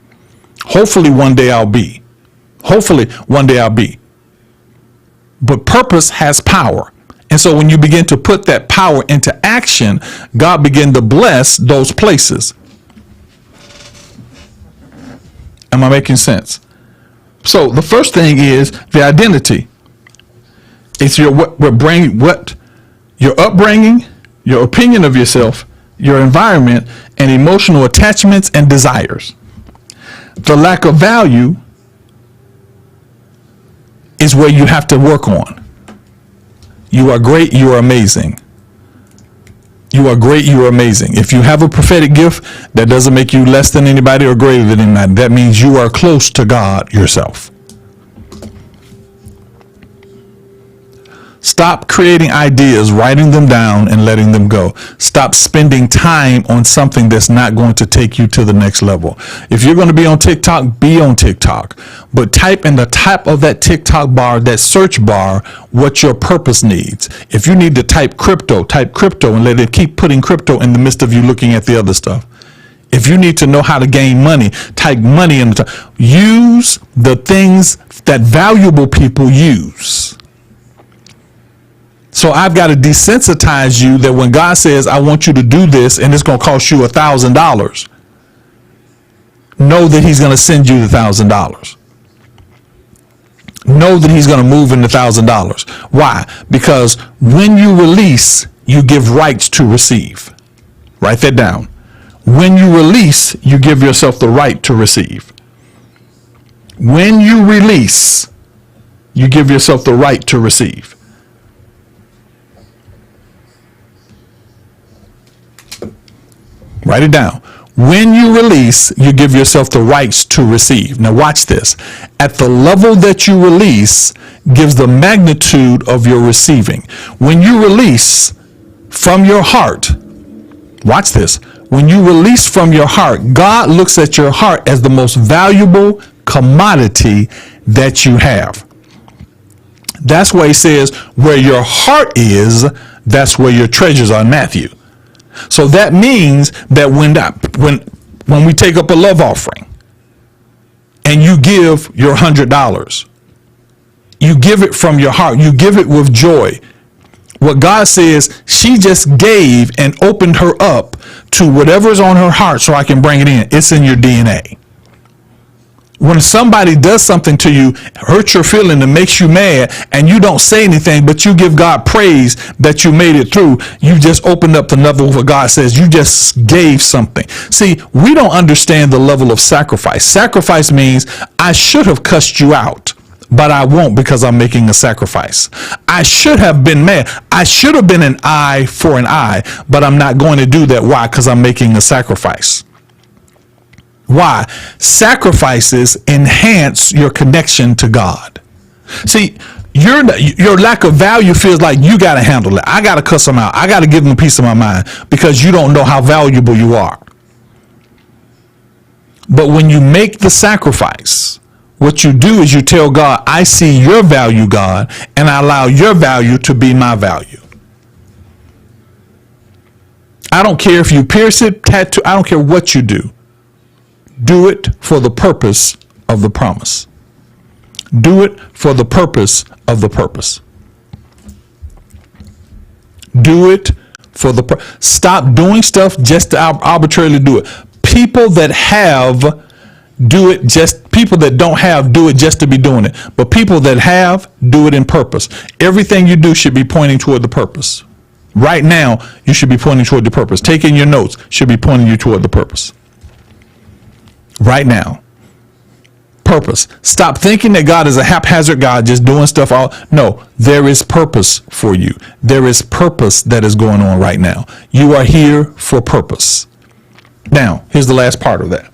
Hopefully one day I'll be. Hopefully one day I'll be. But purpose has power. And so when you begin to put that power into action, God begin to bless those places. Am I making sense? So the first thing is the identity. It's your what your upbringing, your opinion of yourself, your environment, and emotional attachments and desires. The lack of value is where you have to work on. You are great, you are amazing. You are great, you are amazing. If you have a prophetic gift, that doesn't make you less than anybody or greater than anybody. That means you are close to God yourself. Stop creating ideas, writing them down, and letting them go. Stop spending time on something that's not going to take you to the next level. If you're going to be on TikTok, be on TikTok. But type in the top of that TikTok bar, that search bar, what your purpose needs. If you need to type crypto and let it keep putting crypto in the midst of you looking at the other stuff. If you need to know how to gain money, type money in the top. Use the things that valuable people use. So I've got to desensitize you that when God says, I want you to do this and it's going to cost you $1,000, know that he's going to send you the $1,000. Know that he's going to move in the $1,000. Why? Because when you release, you give rights to receive. Write that down. When you release, you give yourself the right to receive. When you release, you give yourself the right to receive. Write it down. When you release, you give yourself the rights to receive. Now watch this. At the level that you release gives the magnitude of your receiving. When you release from your heart, watch this. When you release from your heart, God looks at your heart as the most valuable commodity that you have. That's why he says, where your heart is, that's where your treasures are in Matthew. So that means that when we take up a love offering and you give your $100, you give it from your heart. You give it with joy. What God says, she just gave and opened her up to whatever's on her heart so I can bring it in. It's in your DNA. When somebody does something to you, hurts your feeling and makes you mad, and you don't say anything, but you give God praise that you made it through, you just opened up the level of what God says. You just gave something. See, we don't understand the level of sacrifice. Sacrifice means I should have cussed you out, but I won't because I'm making a sacrifice. I should have been mad. I should have been an eye for an eye, but I'm not going to do that. Why? Because I'm making a sacrifice. Why? Sacrifices enhance your connection to God. See, your lack of value feels like you got to handle it. I got to cuss them out. I got to give them a piece of my mind because you don't know how valuable you are. But when you make the sacrifice, what you do is you tell God, I see your value, God, and I allow your value to be my value. I don't care if you pierce it, tattoo, I don't care what you do. Do it for the purpose of the promise. Do it for the purpose of the purpose. Do it for the stop doing stuff just to arbitrarily do it. People that have do it just people that don't have do it just to be doing it. But people that have do it in purpose. Everything you do should be pointing toward the purpose. Right now, you should be pointing toward the purpose. Taking your notes should be pointing you toward the purpose. Right now. Purpose. Stop thinking that God is a haphazard God just doing stuff all. No, there is purpose for you. There is purpose that is going on right now. You are here for purpose. Now, here's the last part of that.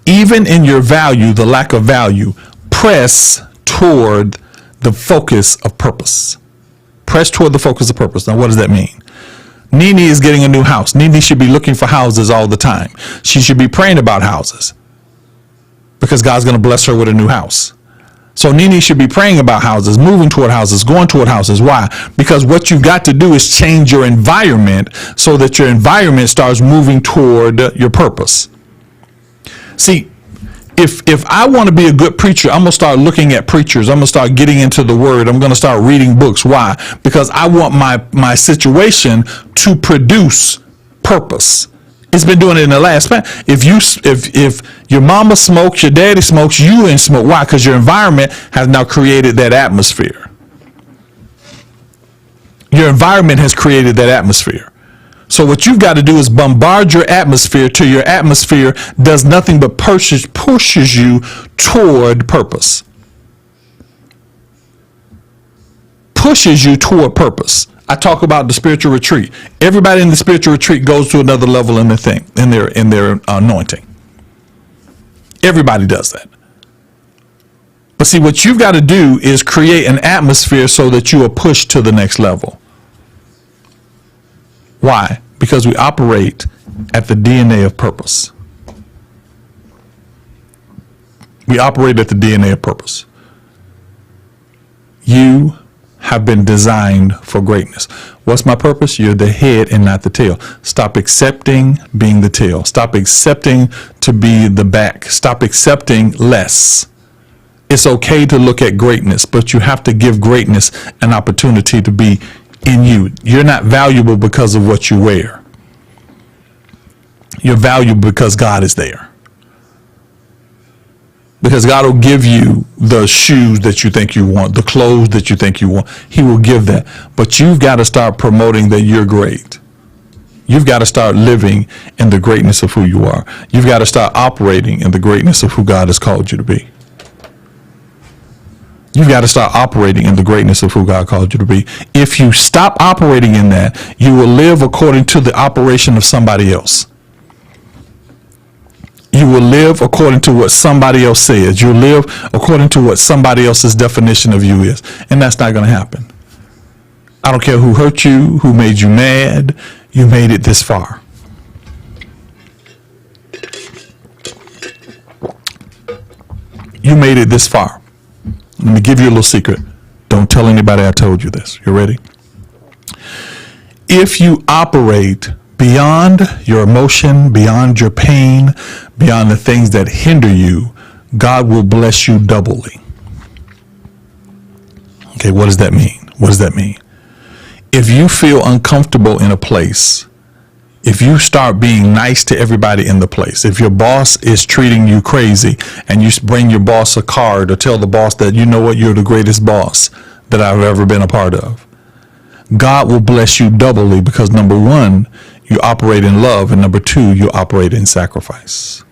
Even in your value, the lack of value, press toward the focus of purpose. Press toward the focus of purpose. Now, what does that mean? Nene is getting a new house. Nene should be looking for houses all the time. She should be praying about houses because God's going to bless her with a new house. So Nene should be praying about houses, moving toward houses, going toward houses. Why? Because what you've got to do is change your environment so that your environment starts moving toward your purpose. See, If I want to be a good preacher, I'm going to start looking at preachers. I'm going to start getting into the word. I'm going to start reading books. Why? Because I want my situation to produce purpose. It's been doing it in the last span. If your mama smokes, your daddy smokes, you ain't smoke. Why? Because your environment has now created that atmosphere. Your environment has created that atmosphere. So what you've got to do is bombard your atmosphere till your atmosphere does nothing but pushes you toward purpose. Pushes you toward purpose. I talk about the spiritual retreat. Everybody in the spiritual retreat goes to another level in their anointing. Everybody does that. But see, what you've got to do is create an atmosphere so that you are pushed to the next level. Why? Because we operate at the DNA of purpose. We operate at the DNA of purpose. You have been designed for greatness. What's my purpose? You're the head and not the tail. Stop accepting being the tail. Stop accepting to be the back. Stop accepting less. It's okay to look at greatness, but you have to give greatness an opportunity to be in you. You're not valuable because of what you wear. You're valuable because God is there. Because God will give you the shoes that you think you want, the clothes that you think you want. He will give that. But you've got to start promoting that you're great. You've got to start living in the greatness of who you are. You've got to start operating in the greatness of who God has called you to be. You've got to start operating in the greatness of who God called you to be. If you stop operating in that, you will live according to the operation of somebody else. You will live according to what somebody else says. You'll live according to what somebody else's definition of you is. And that's not going to happen. I don't care who hurt you, who made you mad. You made it this far. You made it this far. Let me give you a little secret. Don't tell anybody I told you this. You ready? If you operate beyond your emotion, beyond your pain, beyond the things that hinder you, God will bless you doubly. Okay, what does that mean? What does that mean? If you feel uncomfortable in a place, if you start being nice to everybody in the place, if your boss is treating you crazy and you bring your boss a card or tell the boss that, you know what, you're the greatest boss that I've ever been a part of, God will bless you doubly because number one, you operate in love, and number two, you operate in sacrifice.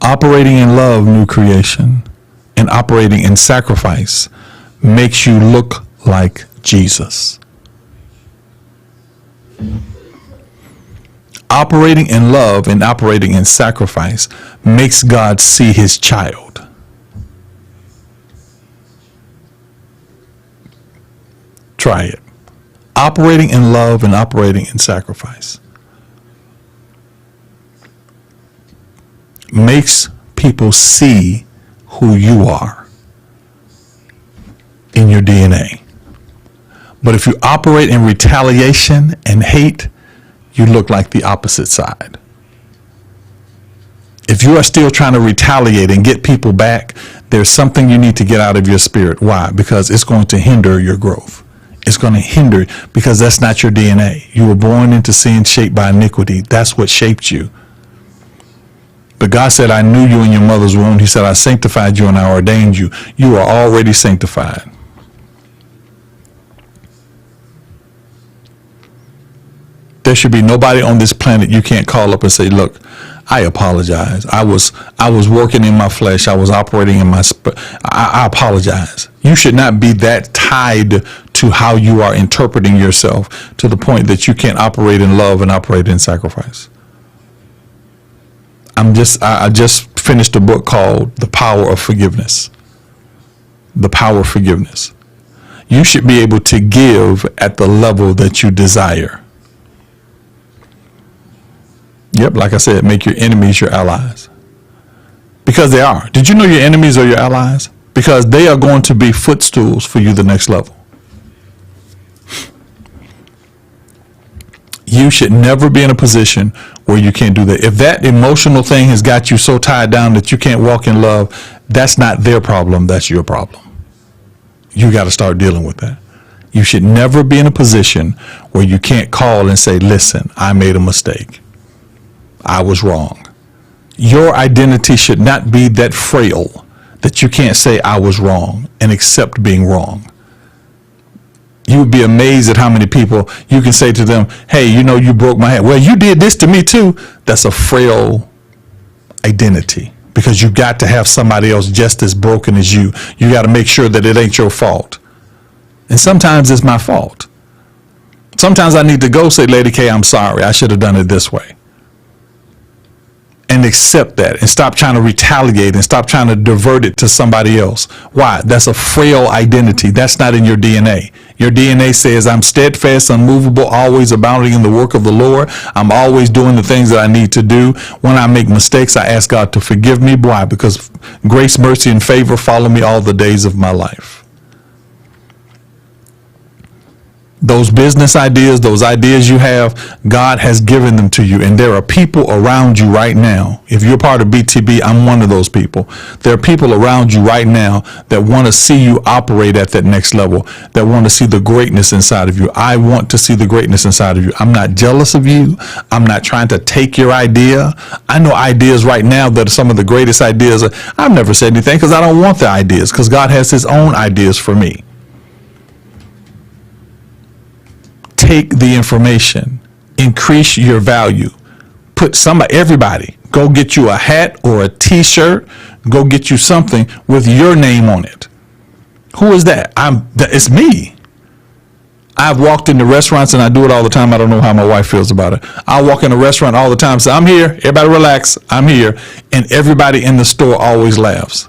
Operating in love, new creation, and operating in sacrifice makes you look like Jesus. Operating in love and operating in sacrifice makes God see his child. Try it. Operating in love and operating in sacrifice makes people see who you are in your DNA. But if you operate in retaliation and hate, you look like the opposite side. If you are still trying to retaliate and get people back, there's something you need to get out of your spirit. Why? Because it's going to hinder your growth. It's going to hinder because that's not your DNA. You were born into sin shaped by iniquity. That's what shaped you. But God said, I knew you in your mother's womb. He said, I sanctified you and I ordained you. You are already sanctified. There should be nobody on this planet you can't call up and say, look, I apologize. I was working in my flesh. I was operating in my I apologize. You should not be that tied to how you are interpreting yourself to the point that you can't operate in love and operate in sacrifice. I just finished a book called The Power of Forgiveness. The Power of Forgiveness. You should be able to give at the level that you desire. Yep, like I said, make your enemies your allies. Because they are. Did you know your enemies are your allies? Because they are going to be footstools for you the next level. You should never be in a position where you can't do that. If that emotional thing has got you so tied down that you can't walk in love, that's not their problem. That's your problem. You got to start dealing with that. You should never be in a position where you can't call and say, listen, I made a mistake. I was wrong. Your identity should not be that frail that you can't say I was wrong and accept being wrong. You would be amazed at how many people you can say to them, hey, you know, you broke my head. Well, you did this to me too. That's a frail identity, because you got to have somebody else just as broken as you. You got to make sure that it ain't your fault. And sometimes it's my fault. Sometimes I need to go say, Lady K, I'm sorry. I should have done it this way. And accept that and stop trying to retaliate and stop trying to divert it to somebody else. Why? That's a frail identity. That's not in your DNA. Your DNA says, I'm steadfast, unmovable, always abounding in the work of the Lord. I'm always doing the things that I need to do. When I make mistakes, I ask God to forgive me. Why? Because grace, mercy, and favor follow me all the days of my life. Those business ideas, those ideas you have, God has given them to you. And there are people around you right now. If you're part of BTB, I'm one of those people. There are people around you right now that want to see you operate at that next level, that want to see the greatness inside of you. I want to see the greatness inside of you. I'm not jealous of you. I'm not trying to take your idea. I know ideas right now that are some of the greatest ideas. I've never said anything because I don't want the ideas, because God has his own ideas for me. Take the information, increase your value, everybody, go get you a hat or a t-shirt, go get you something with your name on it. Who is that? It's me. I've walked into restaurants, and I do it all the time. I don't know how my wife feels about it. I walk in a restaurant all the time, say, I'm here, everybody relax, I'm here. And everybody in the store always laughs.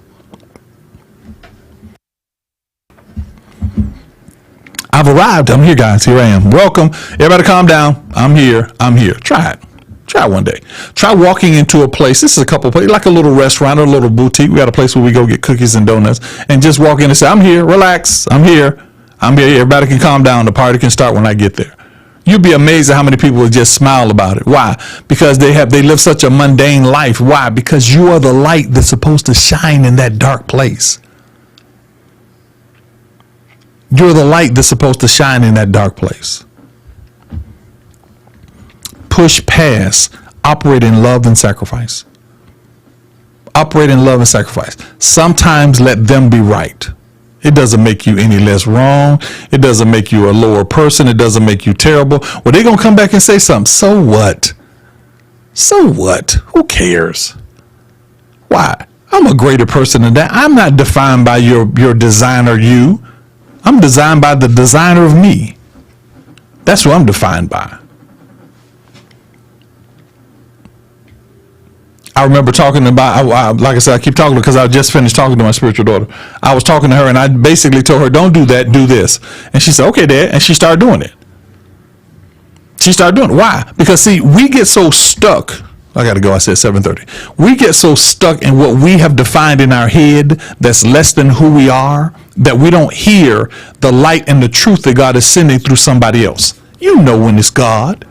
I've arrived. I'm here, guys. Here I am. Welcome. Everybody calm down. I'm here. I'm here. Try it. Try it one day. Try walking into a place. This is a couple of places, like a little restaurant or a little boutique. We got a place where we go get cookies and donuts, and just walk in and say, I'm here. Relax. I'm here. I'm here. Everybody can calm down. The party can start when I get there. You'd be amazed at how many people will just smile about it. Why? Because they live such a mundane life. Why? Because you are the light that's supposed to shine in that dark place. You're the light that's supposed to shine in that dark place. Push past, operate in love and sacrifice. Operate in love and sacrifice. Sometimes let them be right. It doesn't make you any less wrong. It doesn't make you a lower person. It doesn't make you terrible. Well, they're going to come back and say something. So what? So what? Who cares? Why? I'm a greater person than that. I'm not defined by your designer, you. I'm designed by the designer of me. That's what I'm defined by. I remember talking about, like I said, I keep talking because I just finished talking to my spiritual daughter. I was talking to her, and I basically told her, don't do that, do this. And she said, okay, Dad. And she started doing it. She started doing it. Why? Because, see, we get so stuck. I got to go. I said 7:30. We get so stuck in what we have defined in our head that's less than who we are, that we don't hear the light and the truth that God is sending through somebody else. You know when it's God.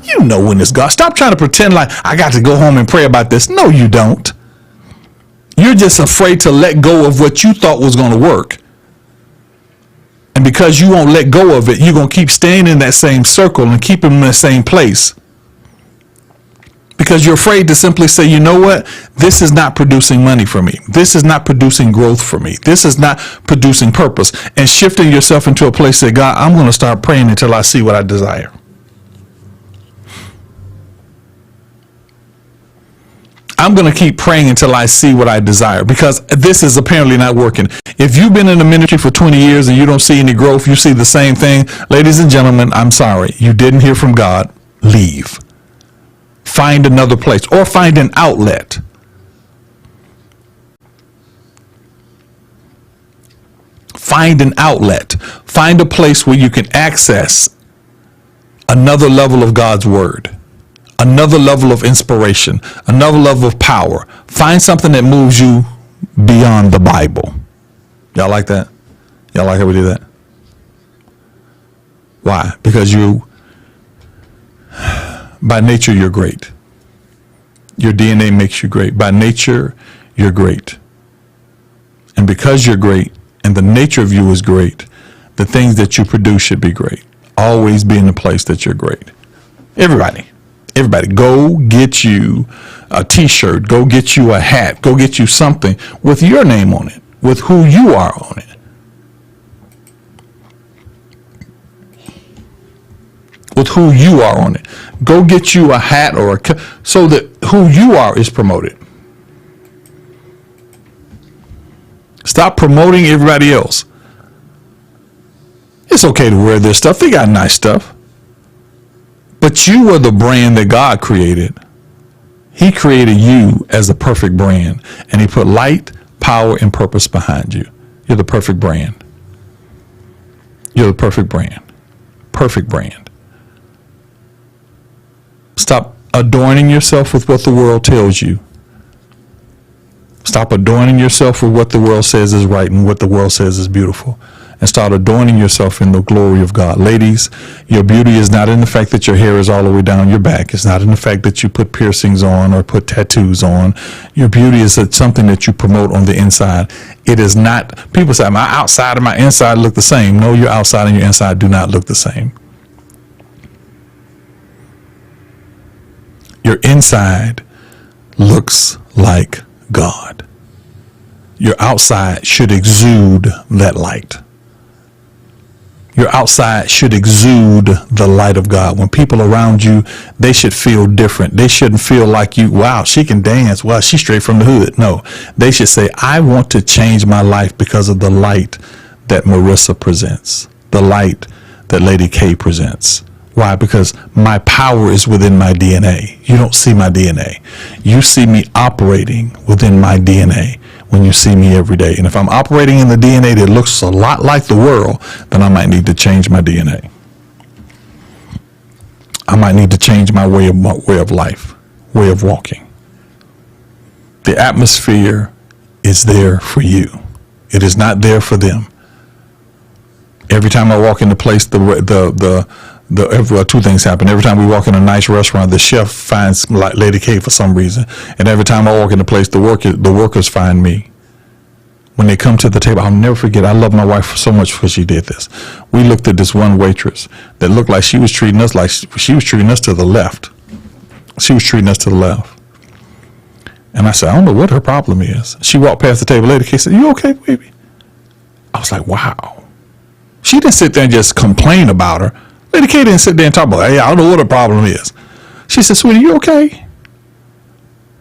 You know when it's God. Stop trying to pretend like I got to go home and pray about this. No, you don't. You're just afraid to let go of what you thought was going to work. And because you won't let go of it, you're going to keep staying in that same circle and keep them in the same place. Because you're afraid to simply say, you know what? This is not producing money for me. This is not producing growth for me. This is not producing purpose. And shifting yourself into a place that, God, I'm going to start praying until I see what I desire. I'm going to keep praying until I see what I desire, because this is apparently not working. If you've been in the ministry for 20 years and you don't see any growth, you see the same thing. Ladies and gentlemen, I'm sorry. You didn't hear from God. Leave. Find another place, or find an outlet. Find an outlet. Find a place where you can access another level of God's word, another level of inspiration, another level of power. Find something that moves you beyond the Bible. Y'all like that? Y'all like how we do that? Why? Because By nature, you're great. Your DNA makes you great. By nature, you're great. And because you're great and the nature of you is great, the things that you produce should be great. Always be in the place that you're great. Everybody, go get you a t-shirt, go get you a hat, go get you something with your name on it, with who you are on it. With who you are on it. Go get you a hat or so that who you are is promoted. Stop promoting everybody else. It's okay to wear their stuff. They got nice stuff. But you are the brand that God created. He created you as the perfect brand. And he put light, power, and purpose behind you. You're the perfect brand. You're the perfect brand. Perfect brand. Stop adorning yourself with what the world tells you. Stop adorning yourself with what the world says is right and what the world says is beautiful. And start adorning yourself in the glory of God. Ladies, your beauty is not in the fact that your hair is all the way down your back. It's not in the fact that you put piercings on or put tattoos on. Your beauty is something that you promote on the inside. It is not, people say, my outside and my inside look the same. No, your outside and your inside do not look the same. Your inside looks like God. Your outside should exude that light. Your outside should exude the light of God. When people around you, they should feel different. They shouldn't feel like you, wow, she can dance. Well, she's straight from the hood. No, they should say, I want to change my life because of the light that Marissa presents, the light that Lady K presents. Why? Because my power is within my DNA. You don't see my DNA. You see me operating within my DNA when you see me every day. And if I'm operating in the DNA that looks a lot like the world, then I might need to change my DNA. I might need to change my way of life, way of walking. The atmosphere is there for you. It is not there for them. Every time I walk into place, two things happen. Every time we walk in a nice restaurant, the chef finds Lady K for some reason. And every time I walk in the place, the workers find me. When they come to the table, I'll never forget, I love my wife so much because she did this. We looked at this one waitress that looked like she was treating us to the left. She was treating us to the left. And I said, I don't know what her problem is. She walked past the table. Lady K said, you okay, baby? I was like, wow. She didn't sit there and just complain about her. Lady K didn't sit there and talk about, hey, I don't know what her problem is. She said, sweetie, you okay?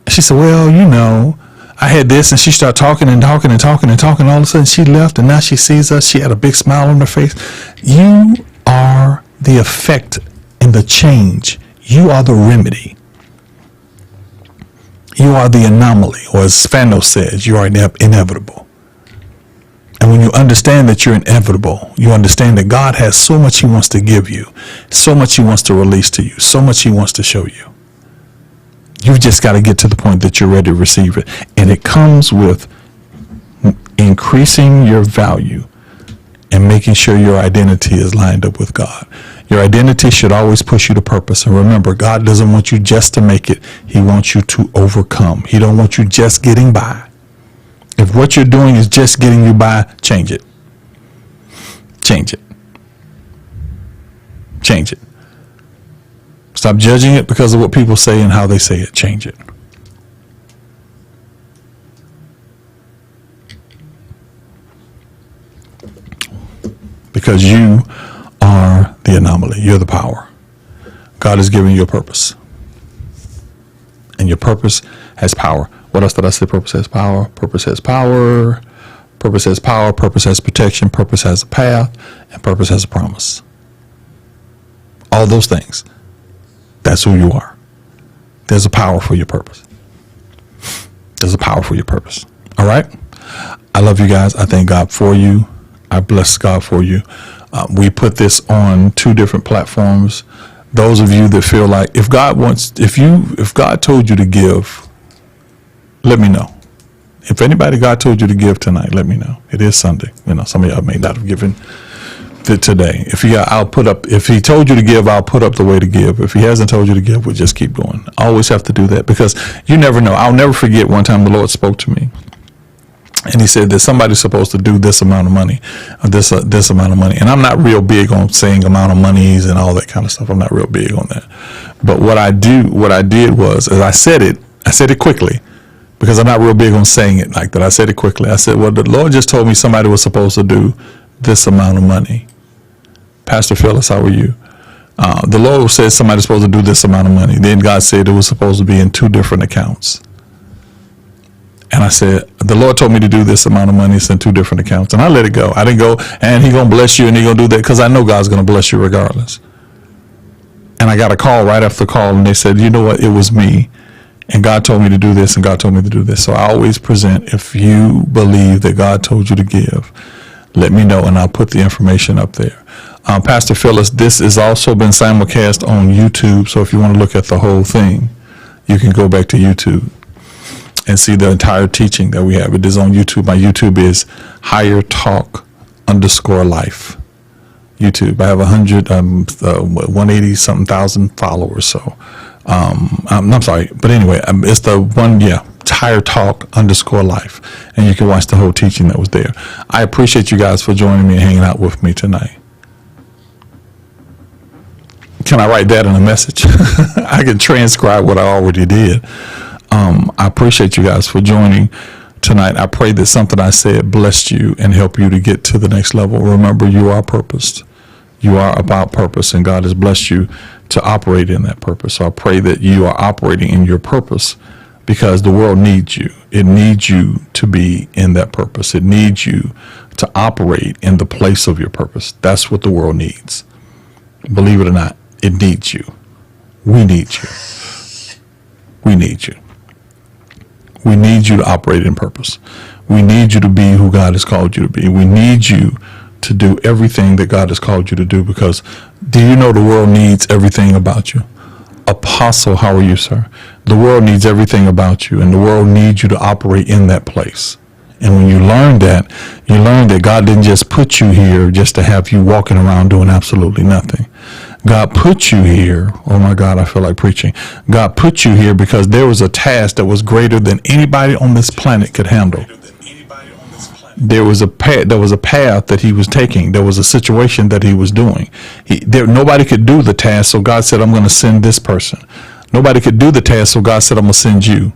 She said, well, you know, I had this, and she started talking and talking and talking and talking. All of a sudden she left, and now she sees us. She had a big smile on her face. You are the effect and the change. You are the remedy. You are the anomaly, or as Spanos says, you are inevitable. And when you understand that you're inevitable, you understand that God has so much he wants to give you, so much he wants to release to you, so much he wants to show you. You've just got to get to the point that you're ready to receive it. And it comes with increasing your value and making sure your identity is lined up with God. Your identity should always push you to purpose. And remember, God doesn't want you just to make it. He wants you to overcome. He don't want you just getting by. If what you're doing is just getting you by, change it. Change it. Change it. Stop judging it because of what people say and how they say it. Change it. Because you are the anomaly. You're the power. God is giving you a purpose. And your purpose has power. What else did I say? Purpose has power. Purpose has power. Purpose has power. Purpose has protection. Purpose has a path. And purpose has a promise. All those things. That's who you are. There's a power for your purpose. There's a power for your purpose. All right? I love you guys. I thank God for you. I bless God for you. We put this on 2 different platforms. Those of you that feel like if God told you to give, let me know. If anybody God told you to give tonight, let me know. It is Sunday. You know, some of y'all may not have given today. If he told you to give, I'll put up the way to give. If he hasn't told you to give, we'll just keep going. I always have to do that because you never know. I'll never forget one time the Lord spoke to me. And he said that somebody's supposed to do this amount of money, or this amount of money. And I'm not real big on saying amount of monies and all that kind of stuff. I'm not real big on that. But what I did was, as I said it quickly, because I'm not real big on saying it like that. I said it quickly. I said, well, the Lord just told me somebody was supposed to do this amount of money. Pastor Phyllis, how are you? The Lord said somebody's supposed to do this amount of money. Then God said it was supposed to be in 2 different accounts. And I said, the Lord told me to do this amount of money. It's in 2 different accounts. And I let it go. I didn't go, and he going to bless you and he going to do that, because I know God's going to bless you regardless. And I got a call right after the call, and they said, you know what? It was me. And God told me to do this, and God told me to do this. So I always present, if you believe that God told you to give, let me know, and I'll put the information up there. Pastor Phyllis, this has also been simulcast on YouTube. So if you want to look at the whole thing, you can go back to YouTube and see the entire teaching that we have. It is on YouTube. My YouTube is Higher Talk _life. YouTube. I have 180 something thousand followers. So, I'm sorry, but anyway, it's the one, Higher Talk _life, and you can watch the whole teaching that was there. I appreciate you guys for joining me and hanging out with me tonight. Can I write that in a message? I can transcribe what I already did. I appreciate you guys for joining tonight. I pray that something I said blessed you and helped you to get to the next level. Remember, you are purposed. You are about purpose, and God has blessed you to operate in that purpose. So I pray that you are operating in your purpose, because the world needs you. It needs you to be in that purpose. It needs you to operate in the place of your purpose. That's what the world needs. Believe it or not, it needs you. We need you. We need you. We need you to operate in purpose. We need you to be who God has called you to be. We need you to do everything that God has called you to do, because do you know the world needs everything about you? Apostle, how are you, sir? The world needs everything about you, and the world needs you to operate in that place. And when you learn that God didn't just put you here just to have you walking around doing absolutely nothing. God put you here. Oh my God, I feel like preaching. God put you here because there was a task that was greater than anybody on this planet could handle. There was a path that he was taking. There was a situation that he was doing. Nobody could do the task, so God said, I'm going to send this person. Nobody could do the task, so God said, I'm going to send you.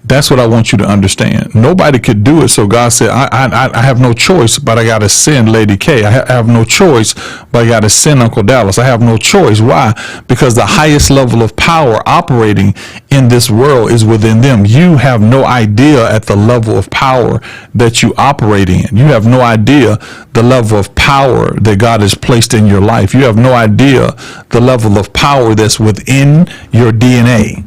That's what I want you to understand. Nobody could do it, so God said, I have no choice, but I got to send Lady K. I have no choice, but I got to send Uncle Dallas. I have no choice. Why? Because the highest level of power operating in this world is within them. You have no idea at the level of power that you operate in. You have no idea the level of power that God has placed in your life. You have no idea the level of power that's within your DNA.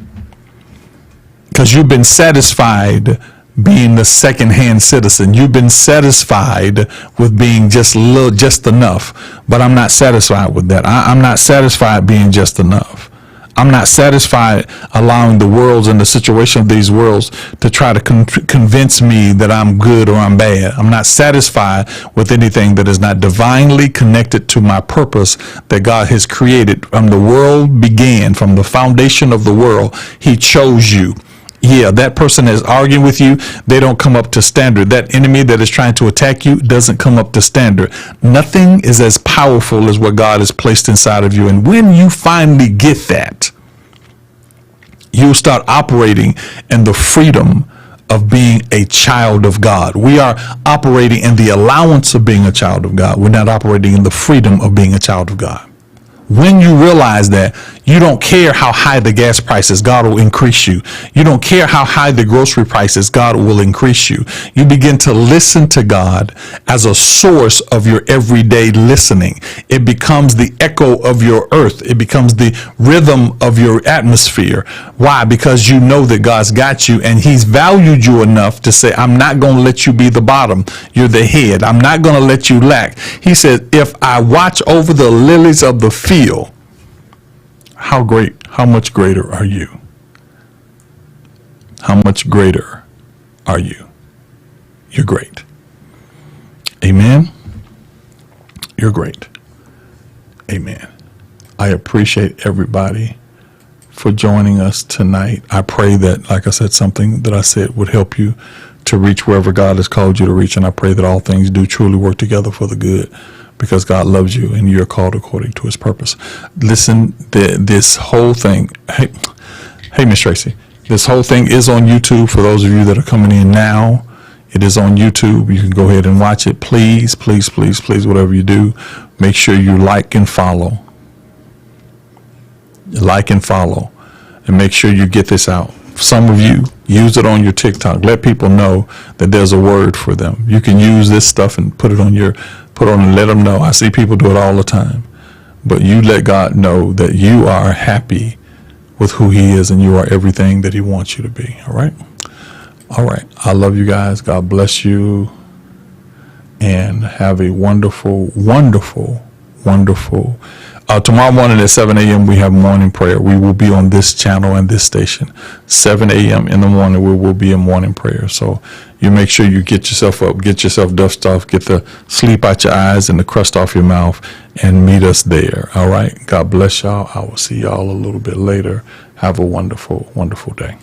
Because you've been satisfied being the second-hand citizen. You've been satisfied with being just enough. But I'm not satisfied with that. I'm not satisfied being just enough. I'm not satisfied allowing the worlds and the situation of these worlds to try to convince me that I'm good or I'm bad. I'm not satisfied with anything that is not divinely connected to my purpose that God has created. From the world began, from the foundation of the world, he chose you. Yeah, that person is arguing with you. They don't come up to standard. That enemy that is trying to attack you doesn't come up to standard. Nothing is as powerful as what God has placed inside of you. And when you finally get that, you'll start operating in the freedom of being a child of God. We are operating in the allowance of being a child of God. We're not operating in the freedom of being a child of God. When you realize that, you don't care how high the gas prices, God will increase you. You don't care how high the grocery prices, God will increase you. You begin to listen to God as a source of your everyday listening. It becomes the echo of your earth. It becomes the rhythm of your atmosphere. Why? Because you know that God's got you, and he's valued you enough to say, I'm not going to let you be the bottom. You're the head. I'm not going to let you lack. He said, if I watch over the lilies of the field, how much greater are you? How much greater are you? You're great. Amen. You're great. Amen. I appreciate everybody for joining us tonight. I pray that, like I said, something that I said would help you to reach wherever God has called you to reach. And I pray that all things do truly work together for the good, because God loves you and you're called according to his purpose. Listen, this whole thing, hey, Miss Tracy, this whole thing is on YouTube for those of you that are coming in now. It is on YouTube. You can go ahead and watch it. Please, please, please, please, whatever you do, make sure you like and follow. Like and follow, and make sure you get this out. Some of you use it on your TikTok. Let people know that there's a word for them. You can use this stuff and put on and let them know. I see people do it all the time, but you let God know that you are happy with who he is and you are everything that he wants you to be. All right. I love you guys. God bless you, and have a wonderful, wonderful, wonderful. Tomorrow morning at 7 a.m. we have morning prayer. We will be on this channel and this station. 7 a.m. in the morning we will be in morning prayer. So you make sure you get yourself up, get yourself dusted off, get the sleep out your eyes and the crust off your mouth, and meet us there. All right. God bless y'all. I will see y'all a little bit later. Have a wonderful, wonderful day.